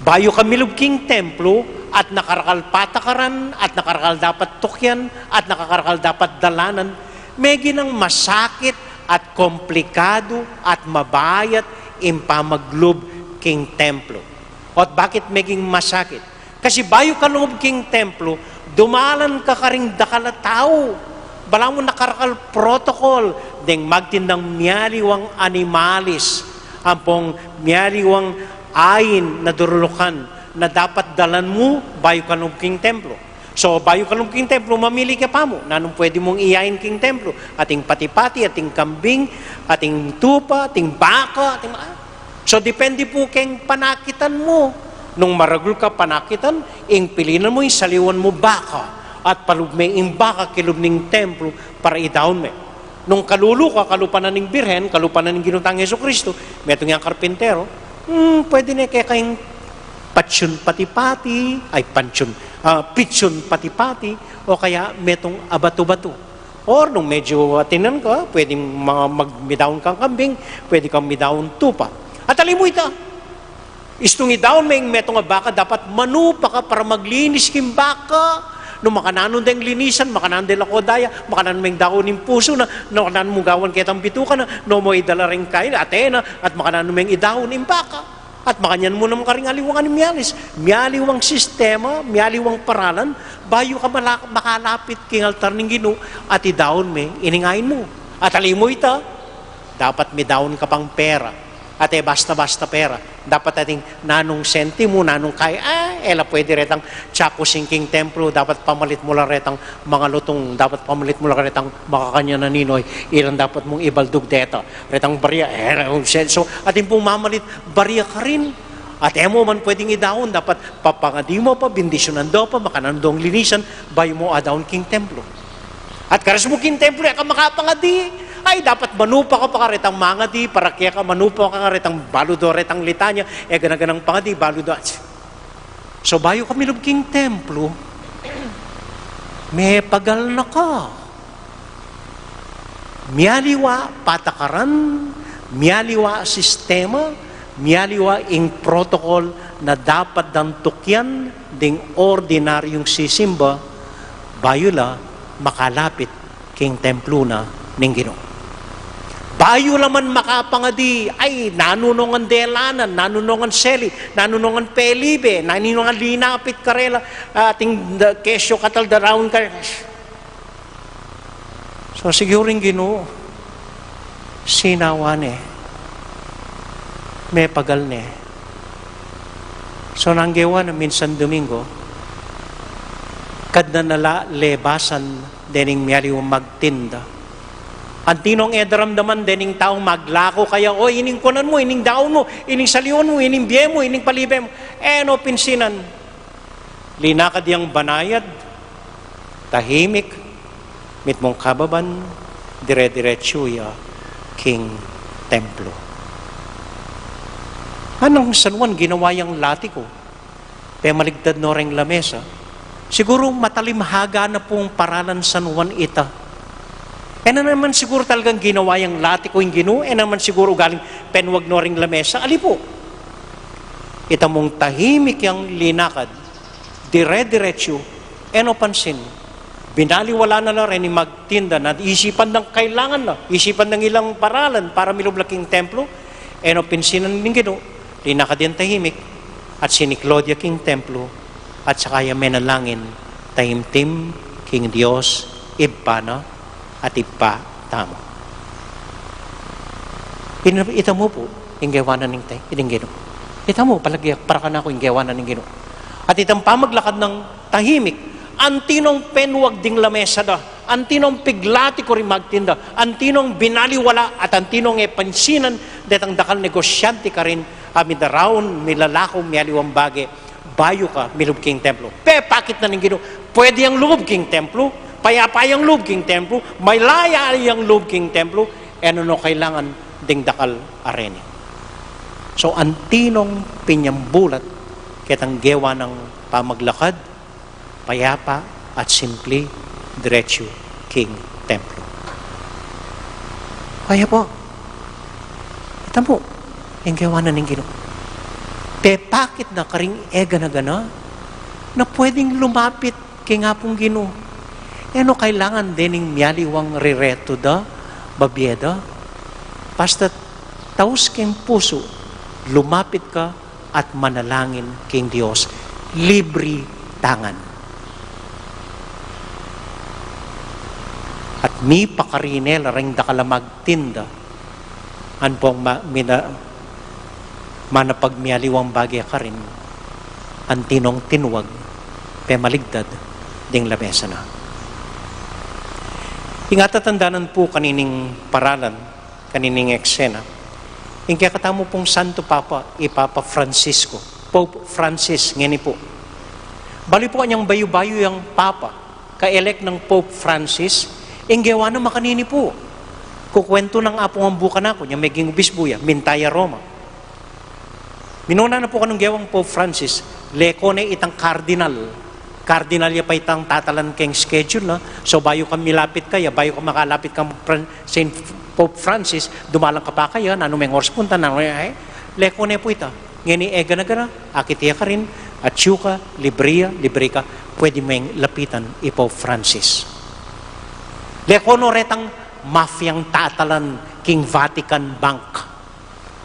Bayo kamilog king templo at nakarakal patakaran at nakarakal dapat tukyan at nakarakal dapat dalanan, megi ng masakit at komplikado at mabayat ing pamaglob king templo. At bakit meging masakit? Kasi bayo ka loob king templo, dumalan ka karing dakala tao. Bala mo nakarakal protocol, deng magtindang miyaliwang animalis, ampong miyaliwang ayin na durulukan na dapat dalan mo bayo ka loob king templo. So, bayo ka loob king templo, mamili ka pa mo. Nanong pwede mong iyayin king templo? Ating patipati, ating kambing, ating tupa, ating baka, ating So, depende po keng panakitan mo. Nung maragul ka panakitan, ing pilinan mo, yung saliwan mo baka. At palubme ing baka kilub ning templo para idawon me. Nung kalulu ka, kalupanan ning birhen, kalupanan ning ginutang Yesu Kristo, metong yung karpintero, pwede na kaya kayong patsyon patipati, ay pitsyon patipati, o kaya metong abato-bato. Or nung medyo atinan ka, pwedeng magmidawon kang kambing, pwede kang midawon tupa. At alam mo ito, istong idaon may metong nga baka, dapat manupa ka para maglinis kim baka. No makananon deng linisan, makananon deng lakodaya, makananon may dahon ng puso na, no makananon mo gawan kitang bituka na, no mo idala rin kain, Atena, at makananon may idahon ng baka. At makanyan mo naman karing aliwang animalis. Miyaliwang sistema, miyaliwang paralan, bayo ka makalapit king altar ng Ginoo at idahon may iningayin mo. At alam mo ito, dapat may dahon ka pang pera. At basta-basta pera. Dapat ating nanong sentimo, nanong kaya, ela pwede retang tsako singking templo, dapat pamalit mo lang retang mga lutong, dapat pamalit mo lang retang makakanya na ninoy, ilan dapat mong ibaldog deta, retang barya, so ating pong mamalit, barya ka rin. At mo man pwedeng idahon, dapat papangadi mo pa, bindisyonan daw pa, makanandong linisan, bayo mo adahon king templo. At karas mo king templo, ka makapangadi, ay dapat manupa ka pa karetang mangadi, para kaya ka manupa ka karetang baludo, retang litanya, ganaganang pangadi, baludo. So bayo kami loob king templo, may pagal na ka. Miyaliwa patakaran, miyaliwa sistema, miyaliwa ing protocol na dapat dantukyan ding ordinaryong sisimba, bayo la makalapit king templo na ning Ginoo. Bayo laman makapangadi, ay nanunongan delanan, nanunongan seli, nanunongan pelibe, nanunongan linapit karela, ating kesyo katal daraon ka. So siguring Ginoo, sinawan may pagal So nanggewa na minsan Domingo, kad na nala lebasan dening miyaliw magtinda. Antinong edaramdaman dening taong maglako kaya, o ining kunan mo, ining daon mo, ining saliwan mo, ining biye mo, ining palibe mo. No pinsinan. Linakad yang banayad, tahimik, mit mong kababan, dire-diretso ya, king templo. Anong sanwan ginawa yung latiko? Pe maligdad no ring lamesa. Siguro matalimhaga na pong paralan sanwan ita. Na naman siguro talagang ginawa yung latiko yung Ginoo, naman siguro galing penwag no ring lamesa. Ali po, ita mong tahimik yung linakad, dire-diretso, no pansin, binaliwala na lang rin magtinda na isipan ng kailangan na, isipan ng ilang paralan para milublaking templo, no pinsinan ng Ginoo, linakad yung tahimik, at siniklodia king templo, at saka yung menalangin, tahimtim king Diyos, ibana at ipa tamo. Ita mo po, inggawanan ng tay, iningino. Ita mo, palagyak, para ka na ako inggawanan ng gino. At itang pamaglakad ng tahimik, antinong penwag ding lamesa da, antinong piglati ko rin magtinda, antinong binaliwala at antinong pansinan, detang dakal negosyante ka rin, amidaraon, milalakaw, mialiwang bage, bayo ka, milubking templo. Pakit na ng gino, pwede ang lubking templo, payapayang lubking templo, may laya ang lubking templo, ano no kailangan ding dakal areni. So, antinong pinyambulat kitang gewa ng pamaglakad, payapa at simple diretso king templo. Kaya po, ito po, yung gewa na ng Ginoo. Pakit na karing ega na gana na pwedeng lumapit kay nga pong Ginoo. Ano kailangan din ng miyaliwang rireto da, babyeda, basta taos king puso, lumapit ka at manalangin king Diyos, libre tangan. At mi pakarinel ring dakalamag tinda, an pong manapagmialiwang bagay ka rin, ang tinong tinwag, maligdad, ding lamesa na. Ingatatandanan po kanining paralan, kanining eksena, yung kaya katamo pong Santo Papa, Ipapa Francisco, Pope Francis, ngeni po. Bali po kanyang bayu-bayu yung Papa, ka-elect ng Pope Francis, yung gawa na makanini po. Kukwento ng apong ang buka na ako, niya meging ubisbuya, Mintaya, Roma. Minuna na po kanong gawang Pope Francis, leko na itang cardinal. Cardinal ya pa itang tatalan keng schedule na. So bayo ka milapit kaya, bayo ka makalapit kang Saint Pope Francis, dumalang ka pa kaya, nano may oras punta, nano leko na po ita. Ngani ega na gana, akitiya ka rin, at syuka, libre ka, pwede may lapitan i Pope Francis. Leko no retang mafyang tatalan king Vatican Bank.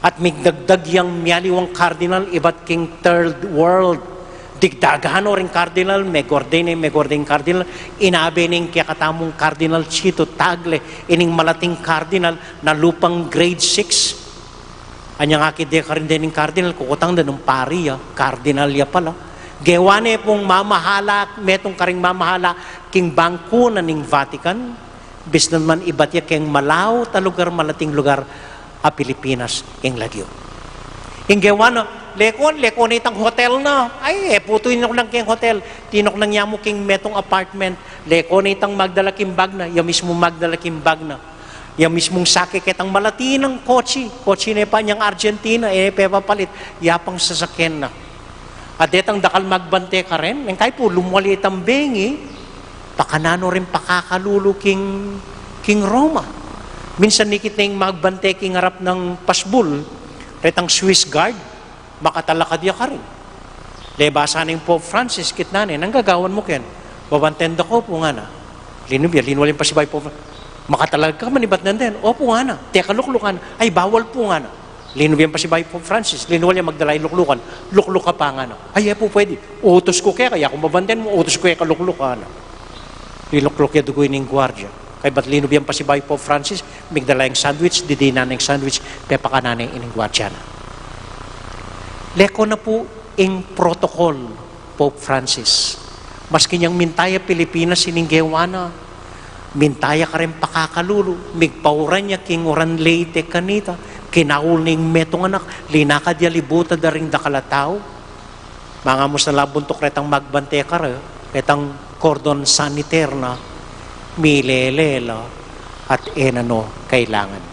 At migdagdag yang miyaliwang cardinal, iba't king third world. Digdagahan o rin cardinal, may gordeng cardinal, inabe ning kaya katamong cardinal Chito Tagle, ining malating cardinal na lupang grade 6. Anyang akide ka rin din ng cardinal, kukutang din ng pariya, cardinal ya pala. Gewane pong mamahala, metong karing mamahala, king bangko na ning Vatican, bis naman iba't ya keng malaw ta lugar, malating lugar, a Pilipinas, ing lagyo. Ing gewana, lekon itang hotel na. Ay, putuin ako lang keng hotel. Tinok lang niya mo king metong apartment. Lekon itang magdala king bag na. Yung mismo magdala king bag na. Yung mismong sakit itang malati ng kotse. Kotse na pa niyang Argentina. Pepapalit. Yapang sasakyan na. At itang dakal magbante ka rin. Yung kay po, lumwali itang bengi. Pakanano rin pakakalulu king Roma. Minsan nikit na yung magbante king harap ng pasbul. Itang Swiss Guard. Makatalakad ya ka rin. Lebasa na yung Pope Francis, kitnanin, ang gagawan mo ken. Babantenda ko po nga na. Linuwalin pa si Bay Pope. Makatalag ka, manibat na din. Opo nga na. Teka, luklukan. Ay, bawal po nga na. Linuwalin pa si Bay Pope Francis. Linuwalin magdalay luklukan. Lukluk ka pa nga na. Ay, po pwede. Utos ko kaya kung babanten mo, utos ko kaya kaluklukan na. Lilukluk ya dugoy ng gwardya. Kaya ba't linuwalin pa si Bay Pope Francis, migdala yung sandwich, didina ng sandwich, pepakananay ining gwardya na. Leko na po ing protocol, Pope Francis. Maski niyang mintaya Pilipinas sininggewana, mintaya ka rin pakakalulu, migpauran niya king oran leite kanita, kinaul ning metong anak, linakad ya libuta da ring dakalataw, mga musta labuntok retang magbante ka rin, retang cordon sanitaire na, milelela, at enano kailangan.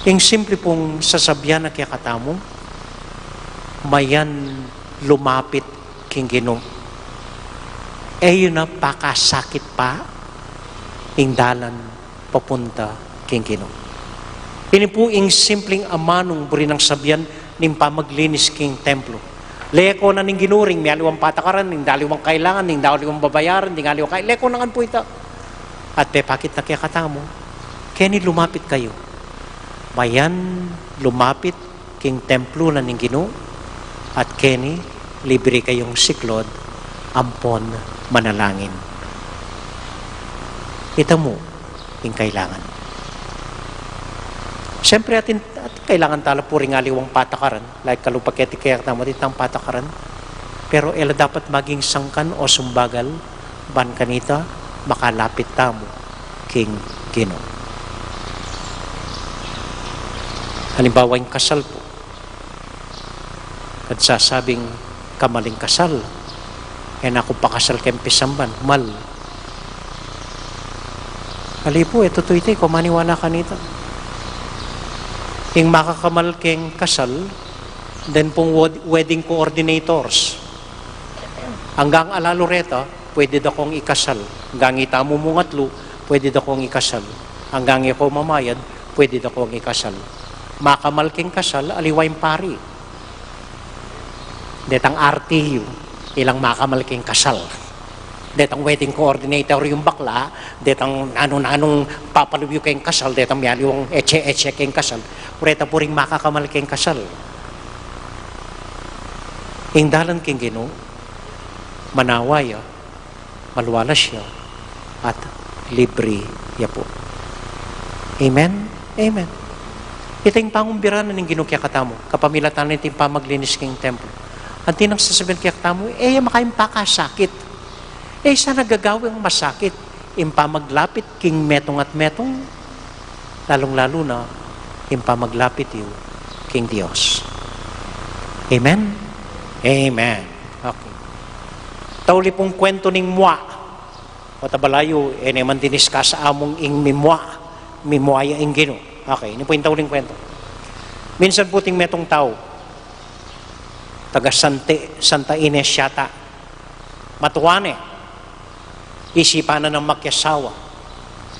Yung simple pong sasabyan na kaya katamo, mayan lumapit king Ginoo. Yun na pakasakit pa, ing dalan papunta king Ginoo. Ini po yung simpleng amanong buri ng sabyan ning pamaglinis king templo. Leko na ning ginuring, may aliwang patakaran, ning daliwang kailangan, ning daliwang babayaran, ning aliwang kailangan. Leko na nga po ito. At pakit na kaya katamo, kaya lumapit kayo. Mayan lumapit king templo na ning Ginoo at keni libre kayong siklod ampon manalangin Kita mo, yung kailangan. Siyempre, atin kailangan tala po rin aliwang patakaran, like kalupaketi kaya tamo ditang patakaran, pero ela dapat maging sangkan o sumbagal, ban kanita, makalapit tamo, king Ginoo. Halimbawa, yung kasal po, at sasabing kamaling kasal, ako pakasal kempisamban, mal. Halipo, ito ito'y ko, maniwala ka nito. Yung makakamal keng kasal, then pong wedding coordinators. Hanggang alaloreta, pwede da kong ikasal. Hanggang itamo mong atlo, pwede da kong ikasal. Hanggang ikaw mamayad, pwede da kong ikasal. Makamal keng kasal, aliway pari. Detang RTU, ilang makamal keng kasal. Detang wedding coordinator yung bakla, detang anong papalubyo keng kasal, detang miyali yung eche keng kasal. Kureta po rin makakamal keng kasal. Ingdalan keng Ginoo, manawaya, malwala siya, at libre ya po. Amen? Amen. Ito yung pangumbiranan ng Ginoo kaya katamo, kapamilatan natin pamaglinis keng templo. Ang tinang sasabihin kaya katamo, makayang pakasakit. Sana gagawing masakit, impamaglapit king metong at metong, lalong-lalo na, impamaglapit yung king Diyos. Amen? Amen. Okay. Tauli pong kwento ning mwa, o tabalayo, naman dinis ka sa among ing mimwaya ing Ginoo. Okay, ini po yung tauling kwento. Minsan po ting metong tao, taga Santa Ines yata, matuwane, isipan na ng makyasawa.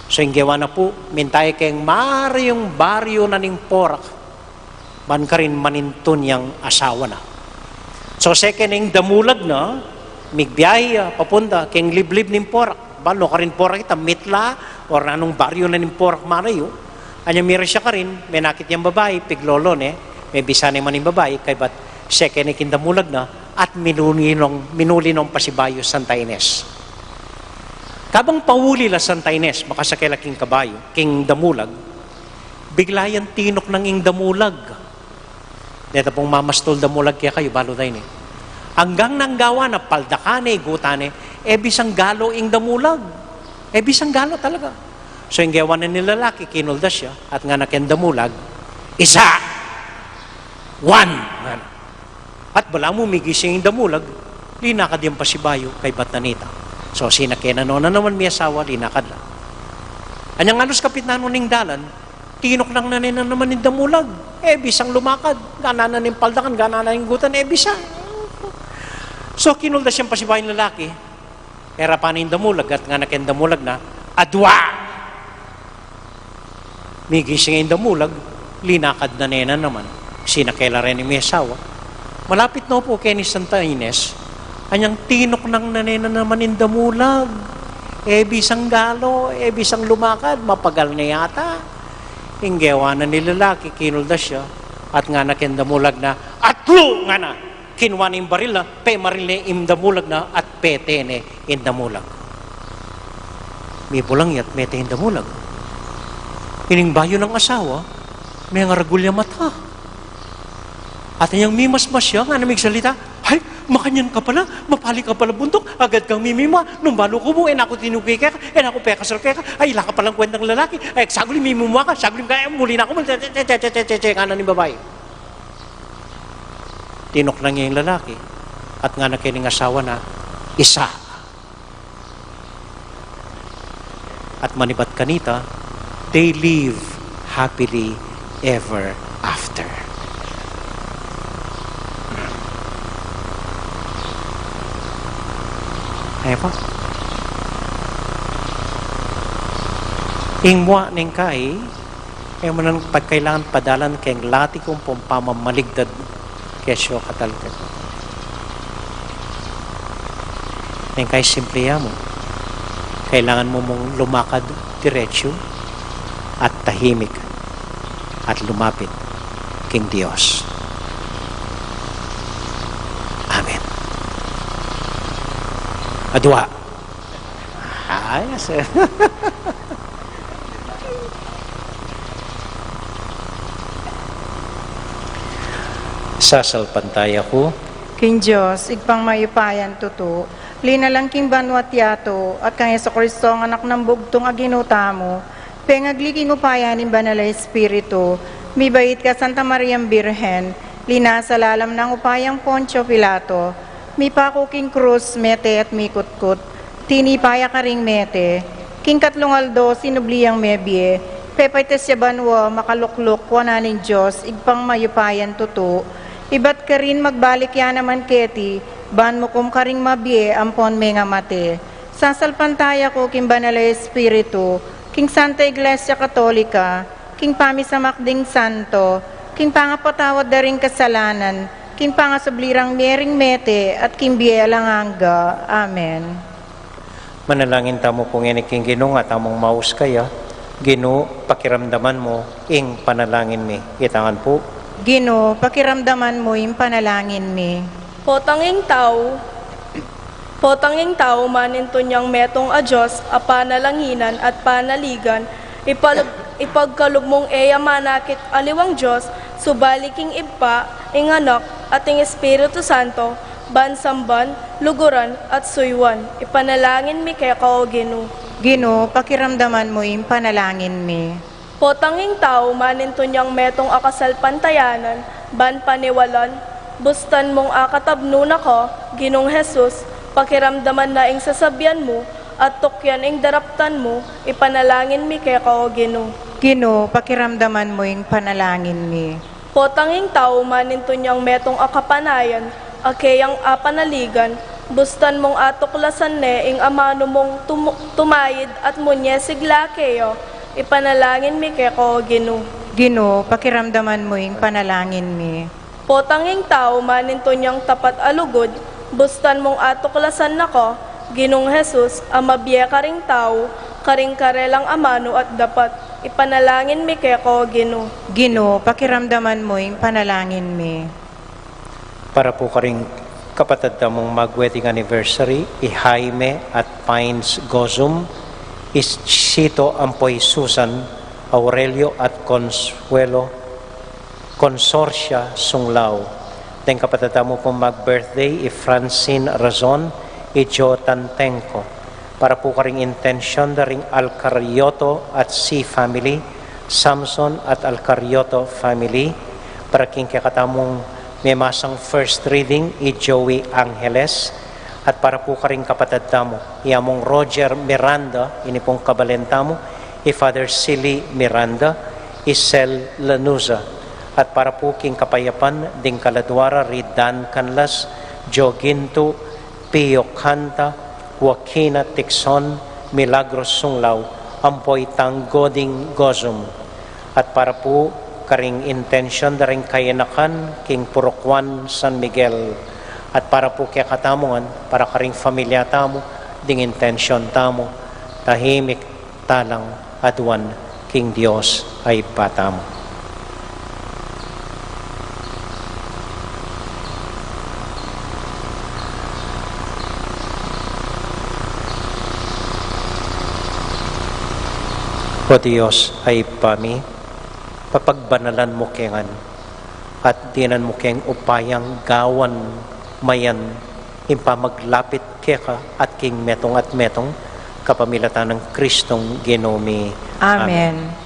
So yung gawa na po, mintay keng mariyong baryo na ning porak, man ka rin manintun yung asawa na. So second yung damulag na, migbiyahe papunta, keng liblib ning porak. Balo ka rin porak kita, mitla, or anong baryo na ning porak marayo. Anya mira siya ka rin, may nakit yung babae, piglolo may bisane man yung babae, kay bat second yung damulag na, at minuli nung pasibayo Santa Ines. Kabang pahuli la Santa Ines, makasakay king kabayo, king damulag, bigla yan tinok ng ing damulag. Dito pong mamastol damulag kaya kayo, balo tayo hanggang nanggawa na paldakane, gutane, bisang galo ing damulag. Bisang galo talaga. So yung gawa na nilalaki, kinulda siya, at nga nakin damulag, isa! One! At bala mo migising yung damulag, linakad yung pasibayo kay Batanita. So sinakena no na naman may asawa, linakad lang. Anyang alos kapit na ning dalan, tinok lang na naman yung damulag. Bisang lumakad, gana na ning paldakan, gana na ning gutan, bisang. So kinulda siyang pasibayo ng lalaki, pa na yung damulag, at nga nakin damulag na, adwa! Migising yung damulag, linakad na naman. Sinakela rin yung may asawa. Malapit na po kay ni Santa Ines, anyang tinok ng nanena naman yung damulag. Bisang galo, bisang lumakad, mapagal na yata. Inggewa na nilalaki, kinulda siya, at nga nakin damulag na, atlo nga na, kinuha na yung baril na, maril na yung damulag na, at pete na yung damulag. May pulang yat, mete yung damulag. Ining bayo ng asawa, may nga ragulya mata. At yung mimas-mas siya, nga namig salita, ay, makanyan ka pala, mapali ka pala bundok, agad kang mimima, nung balo ko mo, ako tinugay ka, ako pekasal ka, ay, ila ka palang kwentang lalaki, ay, sagulim mimuma ka, sagulim ka, muli na ako, kanan ni babae. Tinok lang niya yung lalaki, at nga nakining asawa na, isa. At manibat kanita, they live happily ever after. Ay po. Ingwa ning kai, mo nang pagkailangan padalan keng lati kong pamamaligdad kesyo katalkat. Ning kai simple mo. Kailangan mo mong lumakad diretsyo at tahimik at lumapit king Diyos. Amen. Adwa. Ayos eh. Sasalpantay ako. King Diyos, igpang mayupayan tuto, linalang king banwat yato, at kang Yeso Kristo ang anak ng bugtong aginuta mo, pengagliking upayan ng banal na Espiritu, mibait ka Santa Mariam Birhen, linasalalam ng upayang Poncio Pilato, mipako king krus, mete at mikutkut, tinipaya ka ring mete, king katlungaldo, sinubliyang mebye, pepaites ya banwa, makalukluk, wananing Diyos, igpang mayupayan tuto, ibat ka rin magbalik yan naman keti, ban mo kum karing mabye, ampon may nga mate. Sasalpantaya ko king banal na Espiritu, king Santa Iglesia Katolika, king pamisamakding santo, king pangapatawad da ring kasalanan, king pangasablirang mering mete, at king biyalanganga. Amen. Manalangin tamo kung yan king Ginoo nga tamong maus kaya. Ginoo, pakiramdaman mo ing panalangin mi. Itangan po. Ginoo, pakiramdaman mo yung panalangin mi. Potanging tao maninto niyang metong a Diyos, a panalanginan at panaligan, ipagkalog mong eya manakit aliwang Diyos, subaliking ipa, ing anak, at ing Espiritu Santo, bansamban, luguran, at suywan. Ipanalangin mi kaya kao Ginoo. Ginoo, pakiramdaman mo yung panalangin mi. Potanging tao maninto niyang metong akasalpantayanan, ban paniwalan, bustan mong akatabno na ko, Ginong Jesus, pakiramdaman na ing sasabyan mo, at tukyan ing daraptan mo, ipanalangin mi kaya kao Ginoo. Ginoo, pakiramdaman mo yung panalangin mi. Potanging tao maninto niyang metong akapanayan, akeyang apanaligan, bustan mong atuklasan ne ing amano mong tumayid at munye sigla keyo, ipanalangin mi kaya kao Ginoo. Ginoo, pakiramdaman mo yung panalangin mi. Potanging tao maninto niyang tapat alugod, bustan mong atuklasan nako, Ginong Jesus, ang mabiya ka ring tao, karing karelang amano at dapat, ipanalangin mi kaya kao Ginoo. Ginoo, pakiramdaman mo yung panalangin mi. Para po karing kapatid mong mag-wedding anniversary, i-Jaime at Pines Gozum, Isito Ampoy Susan, Aurelio at Consuelo, Consorcia Sunglao. Then kapatid mo pong mag-birthday, i-Francine Razon, i-Jo Tantenko. Para po karing intention na ring Alcarioto at C family, Samson at Alcarioto family. Para king kakatamong may masang first reading, i-Joey Angeles. At para po karing kapatid mo, iamong Roger Miranda, ini pong kabalenta mo, i-Father Silly Miranda, i-Sel Lanuza. At para po king kapayapan, ding kaladwara, Ridan Canlas, Joginto, Pio Canta, Joaquina Tixon, Milagros Sunglao, Ampoy Tanggoding Gozum. At para po karing intention na rin kayanakan, King Purokwan San Miguel. At para po kaya katamongan, para karing familia tamo, ding intention tamo, tahimik, talang, aduan, King Dios ay patamo. O Diyos ay pami, papagbanalan mo kengan, at dinan mo keng upayang gawan mayan, impamaglapit keka at king metong at metong, kapamilatan ng Kristong Ginomi. Amen.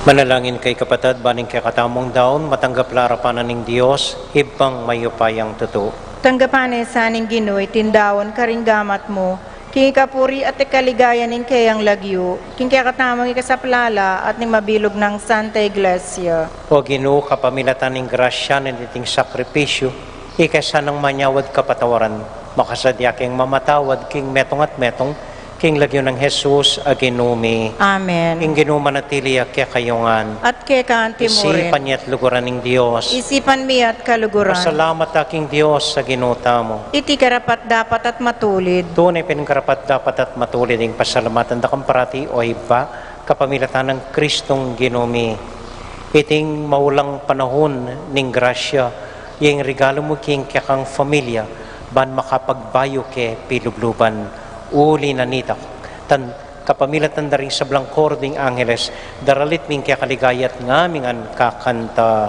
Manalangin kay kapatid, baning kay katamong daon, matanggap larapanan ng Diyos, ibang mayupayang totoo. Tanggapan sa ning Ginoy, tindawon karinggamat mo, king kapuri at ikaligayan ning kayang lagyo, king kaya katamang ikasaplala at ning mabilog ng Santa Iglesia. O Ginoo, kapamilatan ng grasya ng iting sakripisyo, ikasa ng manyawad kapatawaran, makasadya king mamatawad king metong at metong, king lagyo ng Jesus a ginumi. Amen. King ginuma na tiliya kaya kayungan. At kaya kaanti mo rin, Isipan niya at luguran ng Diyos. isipan mi at kaluguran. Pasalamat aking Diyos sa ginuta mo. Iti karapat dapat at matulid. Tunay pinagkarapat dapat at matulid ng pasalamatan da parati o iba kapamilatan ng Kristong ginumi. Iting maulang panahon ning grasya, yung regalo mo king kang familia, ban makapagbayo ke pilubluban. Uli na nitak, tan kapamilatan da rin sa blangkor ding Angeles, daralit ming kaya kaligayat ngaming an kakanta.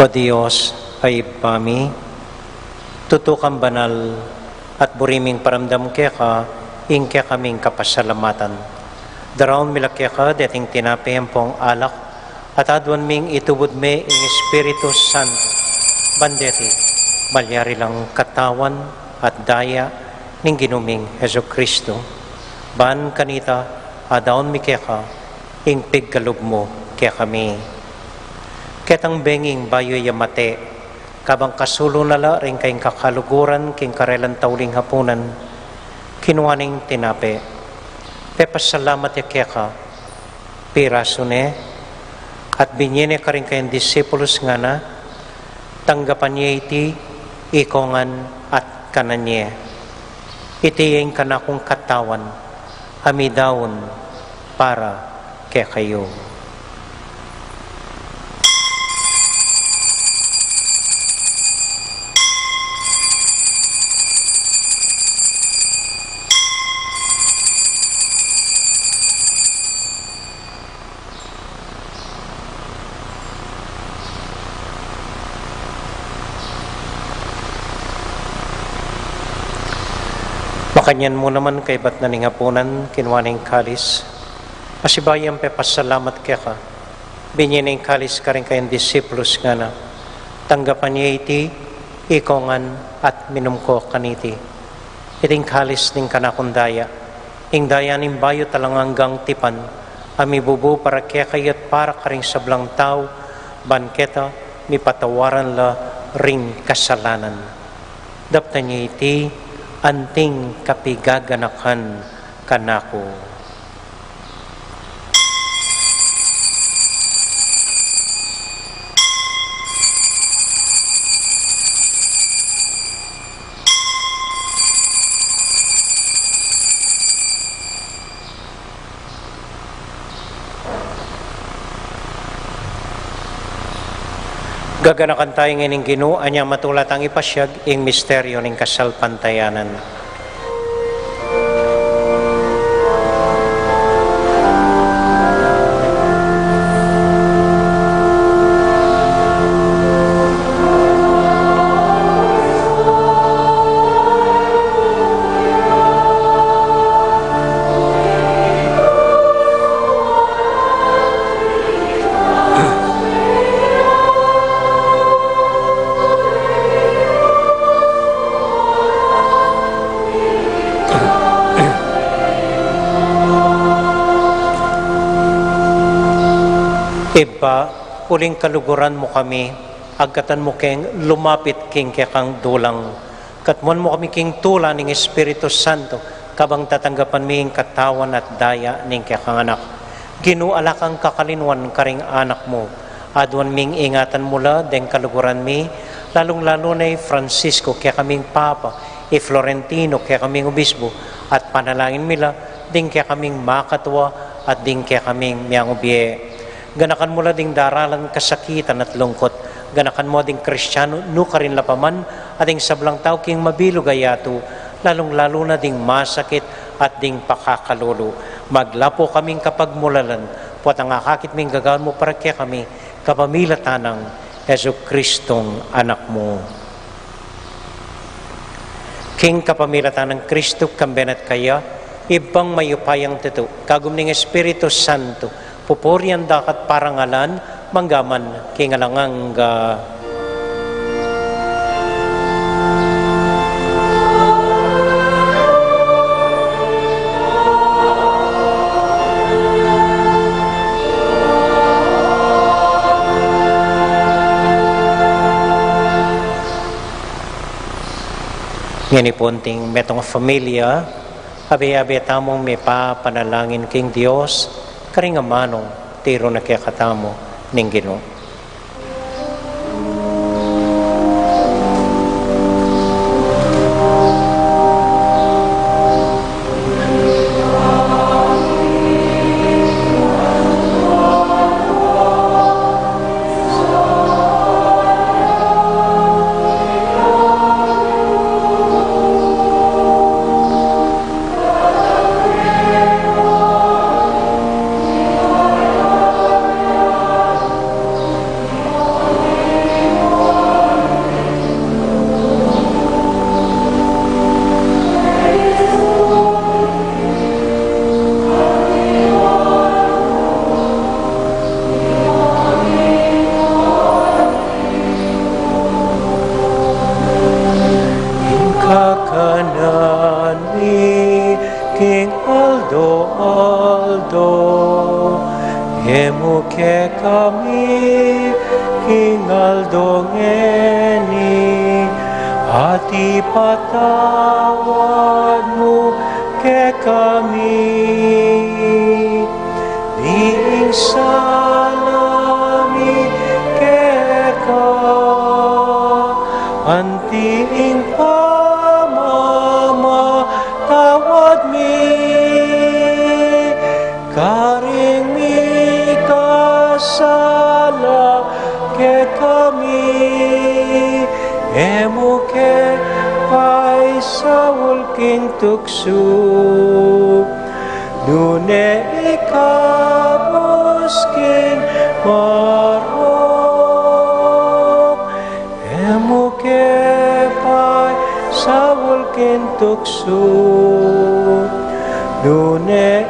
O Diyos ay pami, tutukang banal at buriming paramdam kaya ka, ingkya kaming kapasalamatan. Daraon mila kaya ka, dating tinapayang pong alak, at adwan ming itubod me ing Espiritu Santo. Bandeti, balyari lang katawan at daya ning ginuming Heso Kristo. Ban kanita, adaon mi kaya ka, ing pigkalog mo kaya kami. Ketang benging bayo yamate, kabang kasulo nala rin kayong kakaluguran king karelan tauling hapunan, kinuwaning tinape. Pepasalamat ya keka, pirasune, at binyene ka rin kayong disipulos nga na, tanggapan niya iti, ikongan at kananye. Iti yung kanakong katawan, amidawon para kaya kayo. Makanyan mo naman kay ba't naning hapunan, kinwaning kalis. Asibayang pepasalamat kaya ka. Binyaning kalis ka rin kayong disiplos nga na. Tanggapan niya iti, ikongan at minumko kaniti. Iting kalis ning kanakundaya. Ing daya ning bayo talang hanggang tipan. Amibubu para kaya kayat para ka rin sablang tao. Banketa, mipatawaran la ring kasalanan. Dapta niya iti, anting kapigaganakan kanako. Gaganakan tayo ngayon Ginoo, anya matulat ang ipasyag, ing misteryo ng kasalpantayanan. Iba, uling kaluguran mo kami, agkatan mo keng lumapit king kang dulang. Katmuan mo kami king tula ng Espiritu Santo, kabang tatanggapan ming katawan at daya ning kang anak. Ginuala kang kakalinwan karing anak mo, adwan ming ingatan mula deng kaluguran mi, lalong-lalo na Francisco kaya kaming Papa, Florentino kaya kaming Obispo, at panalangin mila, ding kaya kaming makatwa at ding kaya kaming miyang ubiye. Ganakan mo la ding daralan kasakitan at lungkot. Ganakan mo ding Kristiyano no karin lapaman at ding sablang tao king mabilog ayato, lalong-lalo na ding masakit at ding pakakalulu. Maglapo kaming kapagmulalan, puwat ang akakit ming gagawin mo para kaya kami, kapamilatan ng Yesu Kristong anak mo. King kapamilatan ng Kristo kambenat kaya, ibang mayupayang tito, kagum ning Espiritu Santo, pupurian dakat parangalan, manggaman kingalangang ngani punting metong familia, abi-abi tamong may papanalangin king Dios, karing amanong tiro na kaya katamo ning Ginoo. Emuke kami kinaldongeni at ipatawad mo ke kami diing salami ke ka antiing pamamatawad mi karing sala ke kami emuke pai saul king tuksu dune ikabos king marok emuke pai saul king tuksu dune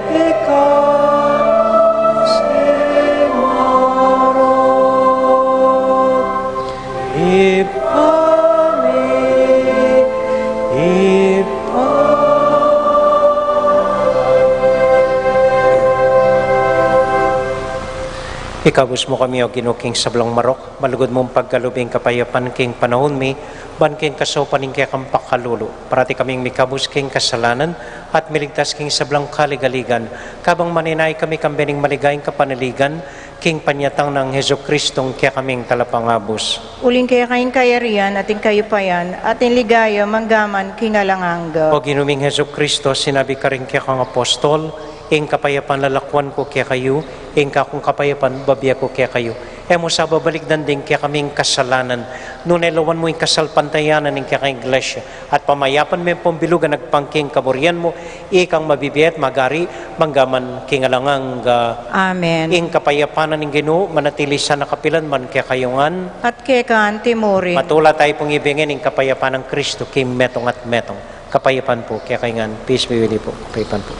Ikabus mo kami o ginuking sablang marok, malugod mong pagkalubing kapayapan king panahon mi, ban king kasopaning kaya kang pakalulu, parati kaming mikabus king kasalanan, at miligtas king sablang kaligaligan, kabang maninay kami kambening maligayang kapanaligan, king panyatang ng Heso Kristong kaya kaming talapangabos. Uling kaya kayong kayarian ating kayupayan, ating ligaya manggaman kingalanganga. O ginuming Heso Kristo, sinabi ka rin kaya kang apostol, ing kapayapan lalakwan ko kaya kayo, ing kakong kapayapan babya ko kaya kayo. Emo sa babaligdan din kaya kaming kasalanan. Nunelawan mo yung kasalpantayanan ng kaya kang iglesia. At pamayapan mo yung pambilugan nagpangking kaburian mo, ikang mabibiyat, magari, manggaman kingalangang Amen. ing kapayapanan ng Ginoo manatili sa nakapilan man kaya kayungan. At kekan timuri. Matula tayo pong ibigin ng kapayapan ng Kristo, kim metong at metong. Kapayapan po, kaya kayungan. Peace be with you po. Kapayapan po.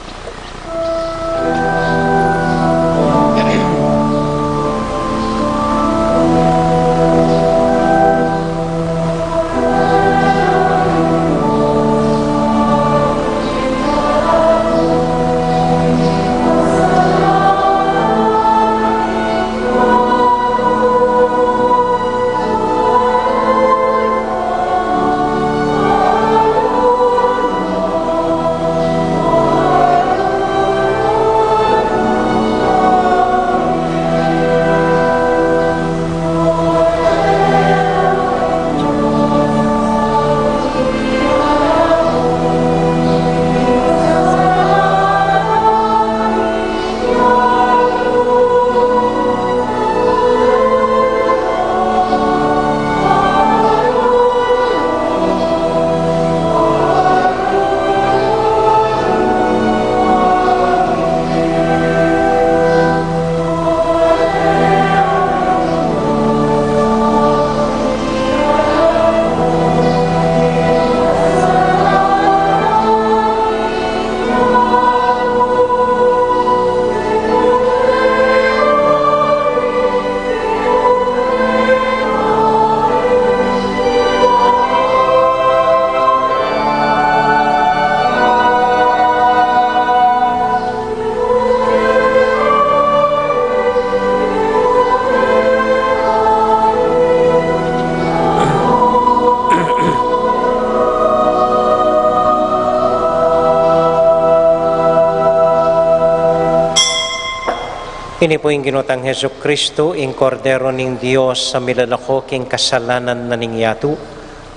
Ini po yung ginutang Heso Kristo, ing kordero ning Diyos sa milalako king kasalanan na ningyatu,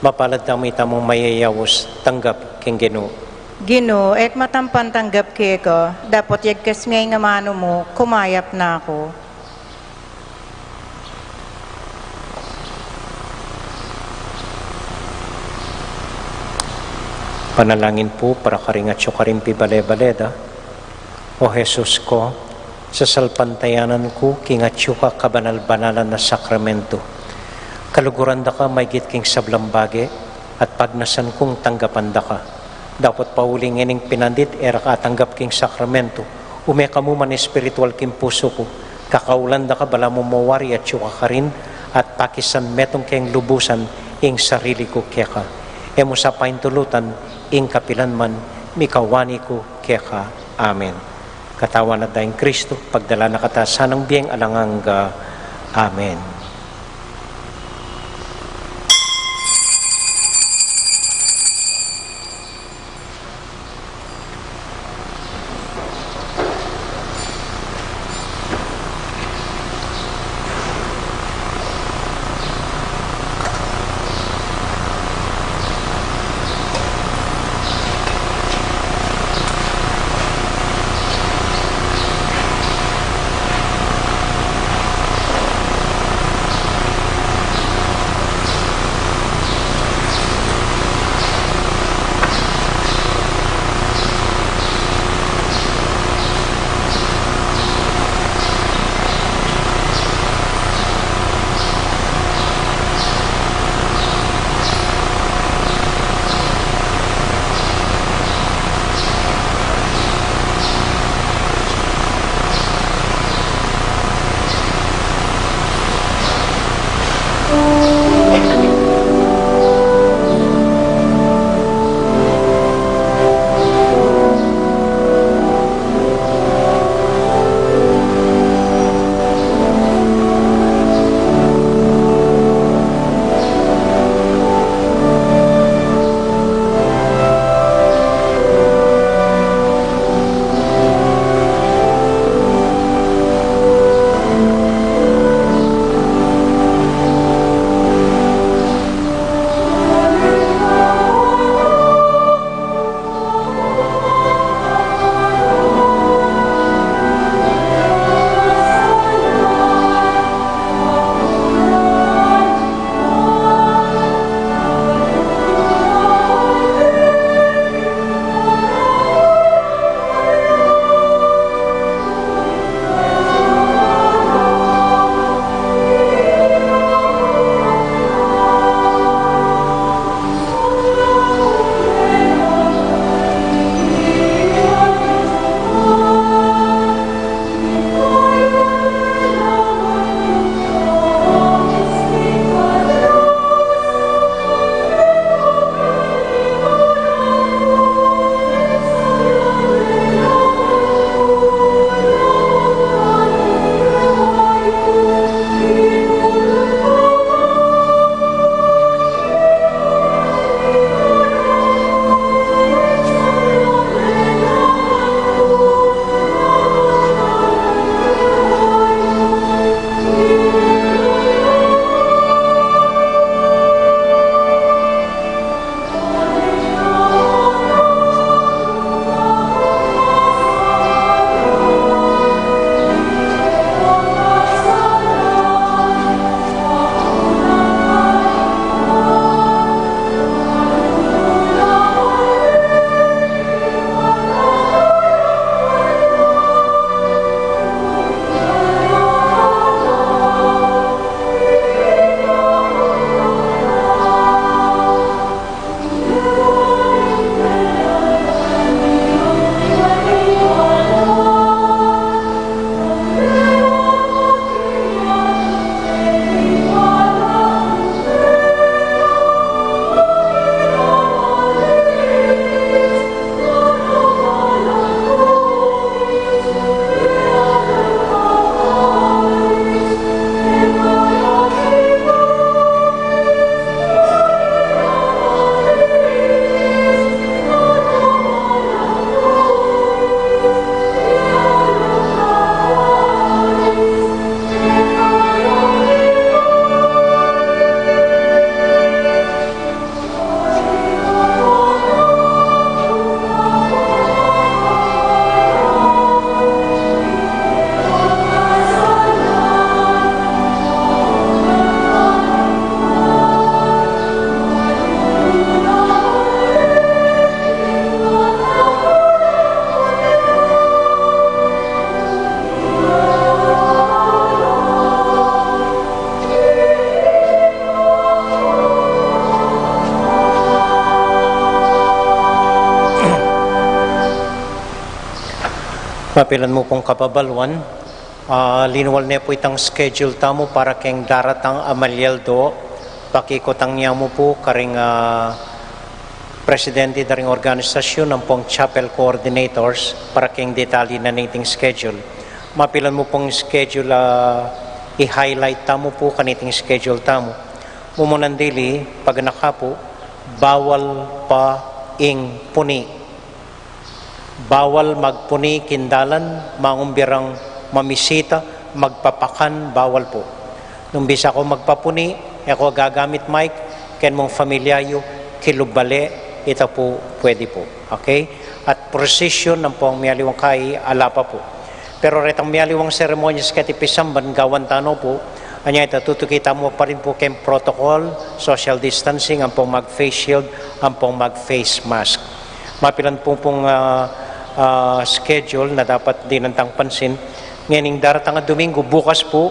mapalad ang itamong mayayawos, tanggap king Ginoo. Ginoo, ek matampan tanggap keko, dapat yagkas ngay nga mano mo, kumayap na ako. Panalangin po para karingat siyo karimpi bale-baleda. O Jesus ko, sa salpantayanan ko, kingatyo ka kabanal-banalan na sakramento. Kaluguran da ka, may king sablambage, at pagnasan kong tanggapan da ka. Dapat pauling ining pinandit, era ka tanggap king sakramento. Umeka mo man espiritual king puso ko. Kakaulan da ka, bala mo mawari at syuka ka rin, at pakisan metong king lubusan, ing sarili ko kaya ka. Emo sa paintulutan, ing kapilan man, mikawani ko kaya ka. Amen. Katawan na tayong Kristo, pagdala na katasan ng biyeng alanganga. Amen. Mapilan mo pong kababalwan, linuwal na po itang schedule tamo para keng daratang amalyaldo, pakikotang niya mo po karing presidente daring organisasyon ng pong chapel coordinators para keng detalye na nating schedule. Mapilan mo pong schedule, i-highlight tamo po kaniting schedule tamo. Mumunandili, pag nakapo, bawal pa ing puni. Bawal magpuni kindalan, mangumbirang mamisita, magpapakan, bawal po. Nung bisa ko magpapuni, ako gagamit mic, ken mong familyayo, kilubale, ito po pwede po. Okay? At procession ng pong miyaliwang kai, ala pa po. Pero retang miyaliwang seremonyas katipisamban, gawan tano po, anya ito, tutukita mo pa rin po ken protocol, social distancing, ang pong mag-face shield, ang pong mag-face mask. Mapilan pong schedule na dapat din nantang pansin. Ngayon, daratang na Domingo, bukas po,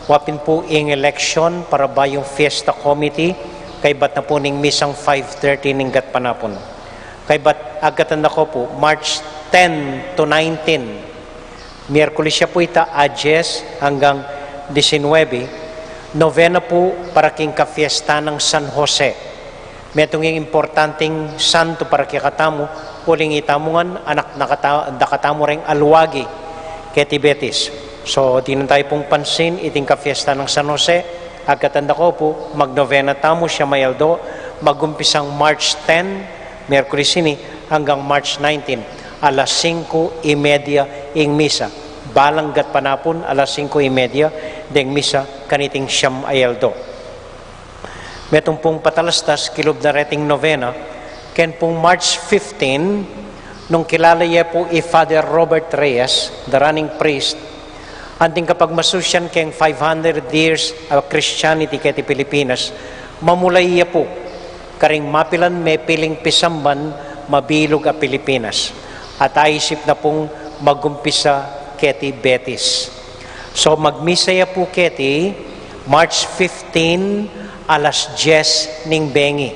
wapin po ing election para ba yung fiesta committee, kay bat na po ning misang 5:30 ning gat panapon. Kay bat agatan na ko po, March 10 to 19, Miyerkules siya po ita, Ajes hanggang 19, novena po para king ka-fiesta ng San Jose. Metong yung importanteng santo para kikatamo, uling itamungan, anak nakatamo ring alwagi, keti Betis. So, di na tayo pong pansin, iting ka-fiesta ng San Jose, agkatanda ko po, mag-novena tamo siya mayaldo, magumpisang March 10, Miyerkules ini, hanggang March 19, alas 5:30 ing misa. Balanggat panapon, alas 5:30, deng misa, kaniting siyam ayaldo. Metong pong patalastas, kilob na reting novena, ken pong March 15, nung kilala niya po Father Robert Reyes, the running priest, anting kapag masusyan keng 500 years of Christianity keti Pilipinas, mamulay niya po, karing mapilan may piling pisamban, mabilog a Pilipinas. At aisip na pong magumpisa keti Betis. So magmisa ya po keti, March 15, alas 10 ning bengi.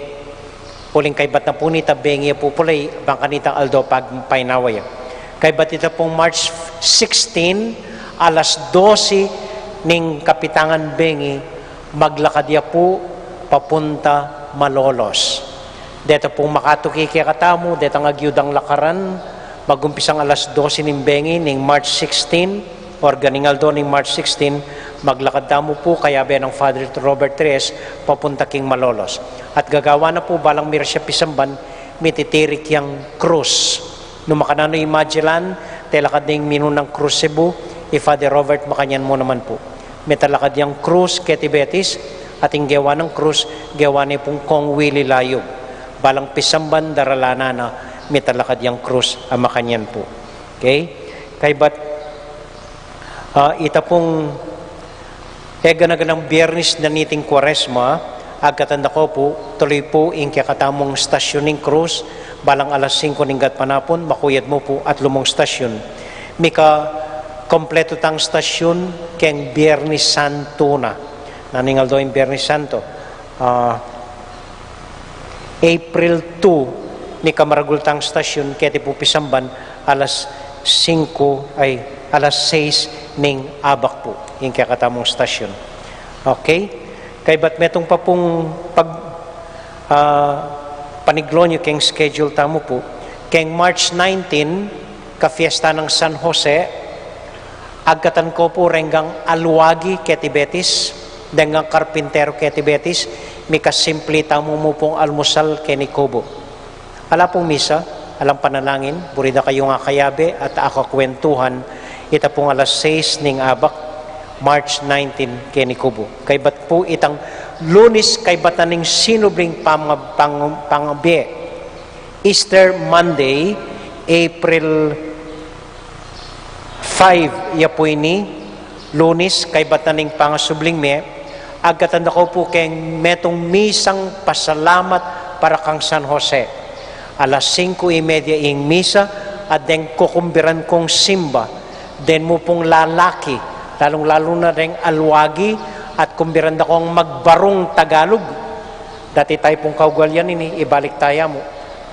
Uling kay bat na po nita bengi po pulay, bang kanitang aldo pag painawaya. Kay bat ita pong March 16, alas 12 ning kapitangan bengi, maglakad ya po papunta Malolos. Dito pong makatuki kaya katamu, dito nga gyudang lakaran, magumpisang alas 12 ning bengi ning March 16, or ganingaldo ning March 16, maglakad mo po kaya ng Father Robert Reyes papunta king Malolos. At gagawa na po balang mirasya pisamban, mititirik yang krus. No makanano yung Magellan, telakad na yung minunang krus Cebu, Father Robert makanyan mo naman po. Metalakad yung krus keti Betis, at yung gawa ng krus, gawa na pong Kong Willie Layog. Balang pisamban, daralana na, metalakad yung krus, ang makanyan po. Okay? Kay bat, ita pong ganang Biyernes na niting Kwaresma, agkatanda ko po, tuloy po yung kakatamong stasyon ng krus, balang alas 5 ng gatpanapon, makuyad mo po at lumong stasyon. Mika kompleto tang stasyon keng Biyernes Santo na. Naningal do yung Biyernes Santo. April 2, mika maragultang stasyon, kete po pisamban, alas 6 ning abak po, yung kakatamong stasyon. Okay? Kay ba't metong pa pong paniglonyo keng schedule tamo po, keng March 19, ka-fiesta ng San Jose, agkatan ko po renggang alwagi keti Betis, dengang karpintero keti Betis, mika simple tamo mo pong almusal keni Kobo. Ala pong misa, alang panalangin, burida kayo nga kayabe at akakwentuhan, ita pong alas 6 ning abak, March 19 keni Kubo. Kay bat po itang Lunes kay bataning sinubling pangabie. Easter Monday, April 5 ya po ini, Lunes kay bataning pangasubling me, agkatanda ko po keng metong misang pasalamat para kang San Jose. Alas 5:30 ing misa, at den kukumbiran kong simba, den mo pong lalaki, lalong-lalo na rin alwagi, at kumbiran na kong magbarong Tagalog. Dati tayo pong kaugalian ini, ibalik tayo mo.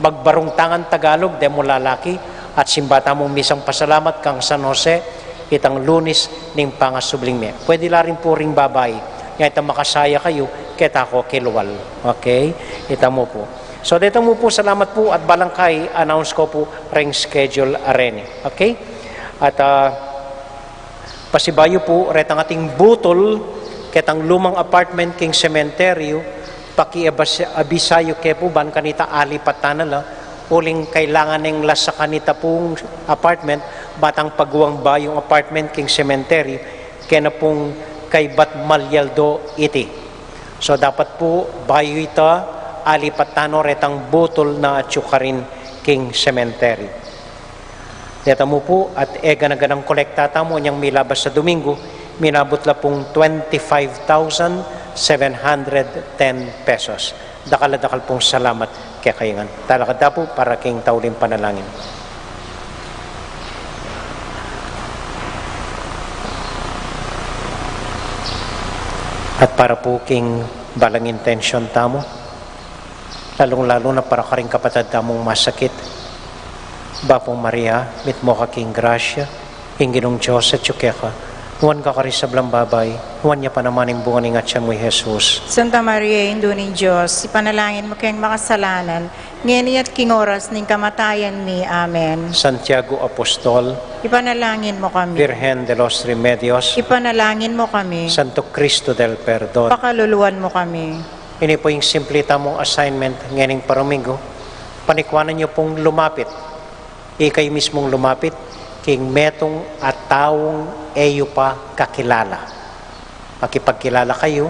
Magbarong tangan Tagalog, den mo lalaki, at simbata mong misang pasalamat kang San Jose, itang Lunes ning pangasubling me. Pwede la rin po ring babay, nga itang makasaya kayo, kita ko kilwal. Okay? Ita mo po. So dito mo po, salamat po at balangkay, announce ko po ring schedule arene. Okay? At pasibayo po, retang ating butol, ketang lumang apartment king sementeryo, paki-abisayo ke po ban kanita alipat tanala, uling kailangan ng lasa kanita pong apartment, batang pagwang ba yung apartment king sementeryo, kaya na pong kay Batmalyaldo iti. So dapat po, bayo ita, alipat tano retang butol na atsukarin king cemetery. Dito mo po at ganang kolektata mo niyang milabas sa Domingo, minabot la pong 25,710 pesos. Dakal pong salamat kaya kayangan. Talakad po para king tauling panalangin. At para po king balang intention tamo, lalong-lalo na para ka rin kapatid damong masakit. Bapong Maria, mit mo ka king grasya, Ginong Diyos at tsukeka, huwan ka rin sa blambabay, huwan niya pa naman yung bunga ng atya mo, Jesus. Santa Maria, Indo ni Diyos, ipanalangin mo kayong makasalanan, ngayon at king oras ng kamatayan ni. Amen. Santiago Apostol, Ipanalangin mo kami. Virgen de los Remedios, Ipanalangin mo kami. Santo Cristo del Perdon. Pakaluluan mo kami. Ini po yung simplita mong assignment ngayon Paromingo. Panikwanan niyo pong lumapit. Ikay mismong lumapit, king metong at taong eyo pa kakilala. Makipagkilala kayo,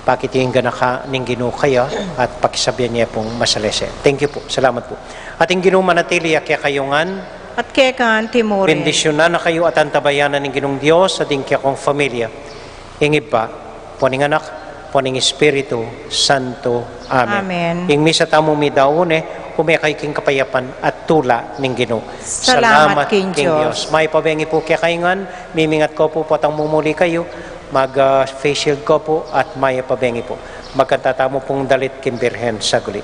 pakitingin ka ning Ginoo kaya at pakisabihan niya pong masalese. Thank you po. Salamat po. Ating Ginoo manatili kaya kayongan. At kekan Timore. Bendisyonan na kayo at antabayanan ng Ginoong Diyos sa kaya kong familia. Ingib pa, poning anak, poning Espiritu Santo. Amen. Amen. Ing misa tamo mi daone, kumekay king kapayapan at tula ning Ginoo. Salamat king Diyos. May pabengi po kaya kayongan, mimingat ko po patang mumuli kayo, mag-face shield ko po at may pabengi po. Magkantatamo pong dalit king Birhen sa guli.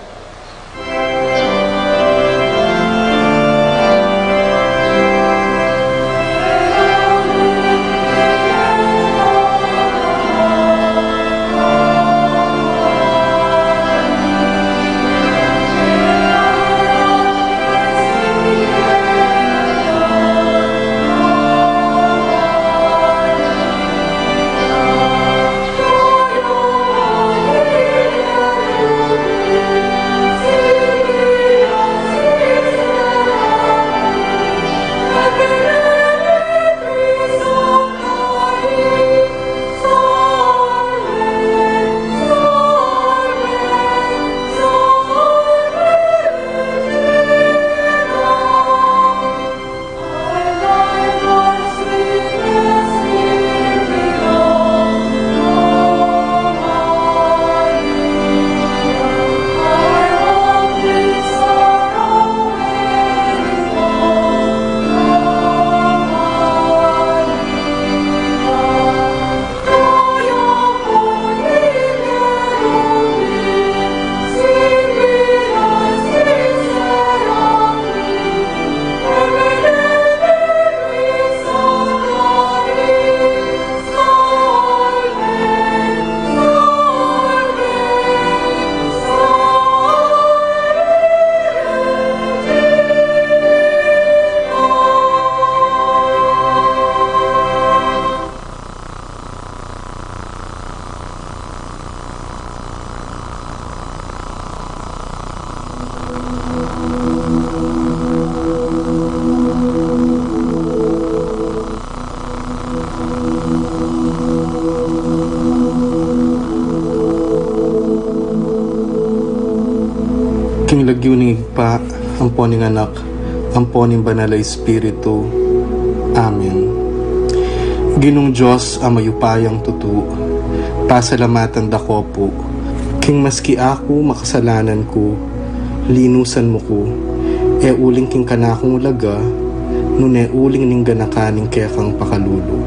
King lagyo ni pa, ang poning anak, ang poning banal na Espiritu. Amen. Ginong Diyos ang mayupayang tutu, pasalamatan dako po. King maski ako makasalanan ko, linusan mo ko, uling king kanakong ulaga, nune uling ning ganakaning kaya kang pakalulu.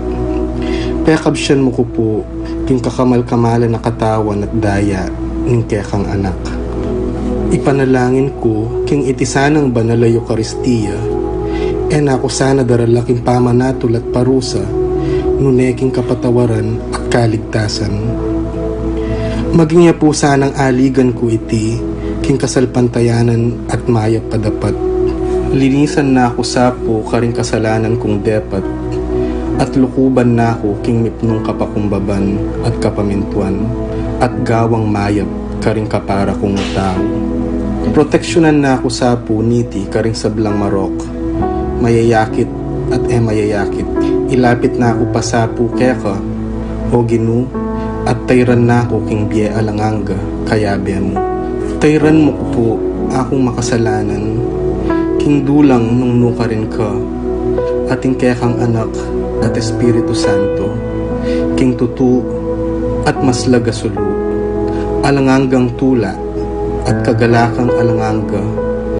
Pekabsyan mo ko po, king kakamal-kamalan na katawan at daya, ning kaya kang anak. Ipanalangin ko, king itisanang banal na Eucharistia, ako sana daralaking pamanatol at parusa, nuneking kapatawaran at kaligtasan. Maging niya po sanang aligan ko iti, king kasalpantayanan at mayap padapat. Linisan na ako sapo karing kasalanan kong depat, at lukuban na ako king mipnong kapakumbaban at kapamintuan, at gawang mayap karing kapara kong tao. Proteksyonan na ako sapo niti karing sablang marok, mayayakit at mayayakit. Ilapit na ako pasapo keka, o Ginu, at tayran na ako king biye alanganga, kayabe mo. Tayran mo po akong makasalanan, king dulang nung nuka rin ka, ating kekang anak at Espiritu Santo, king tutu at maslaga sulu, alangangang tula at kagalakang alanganga,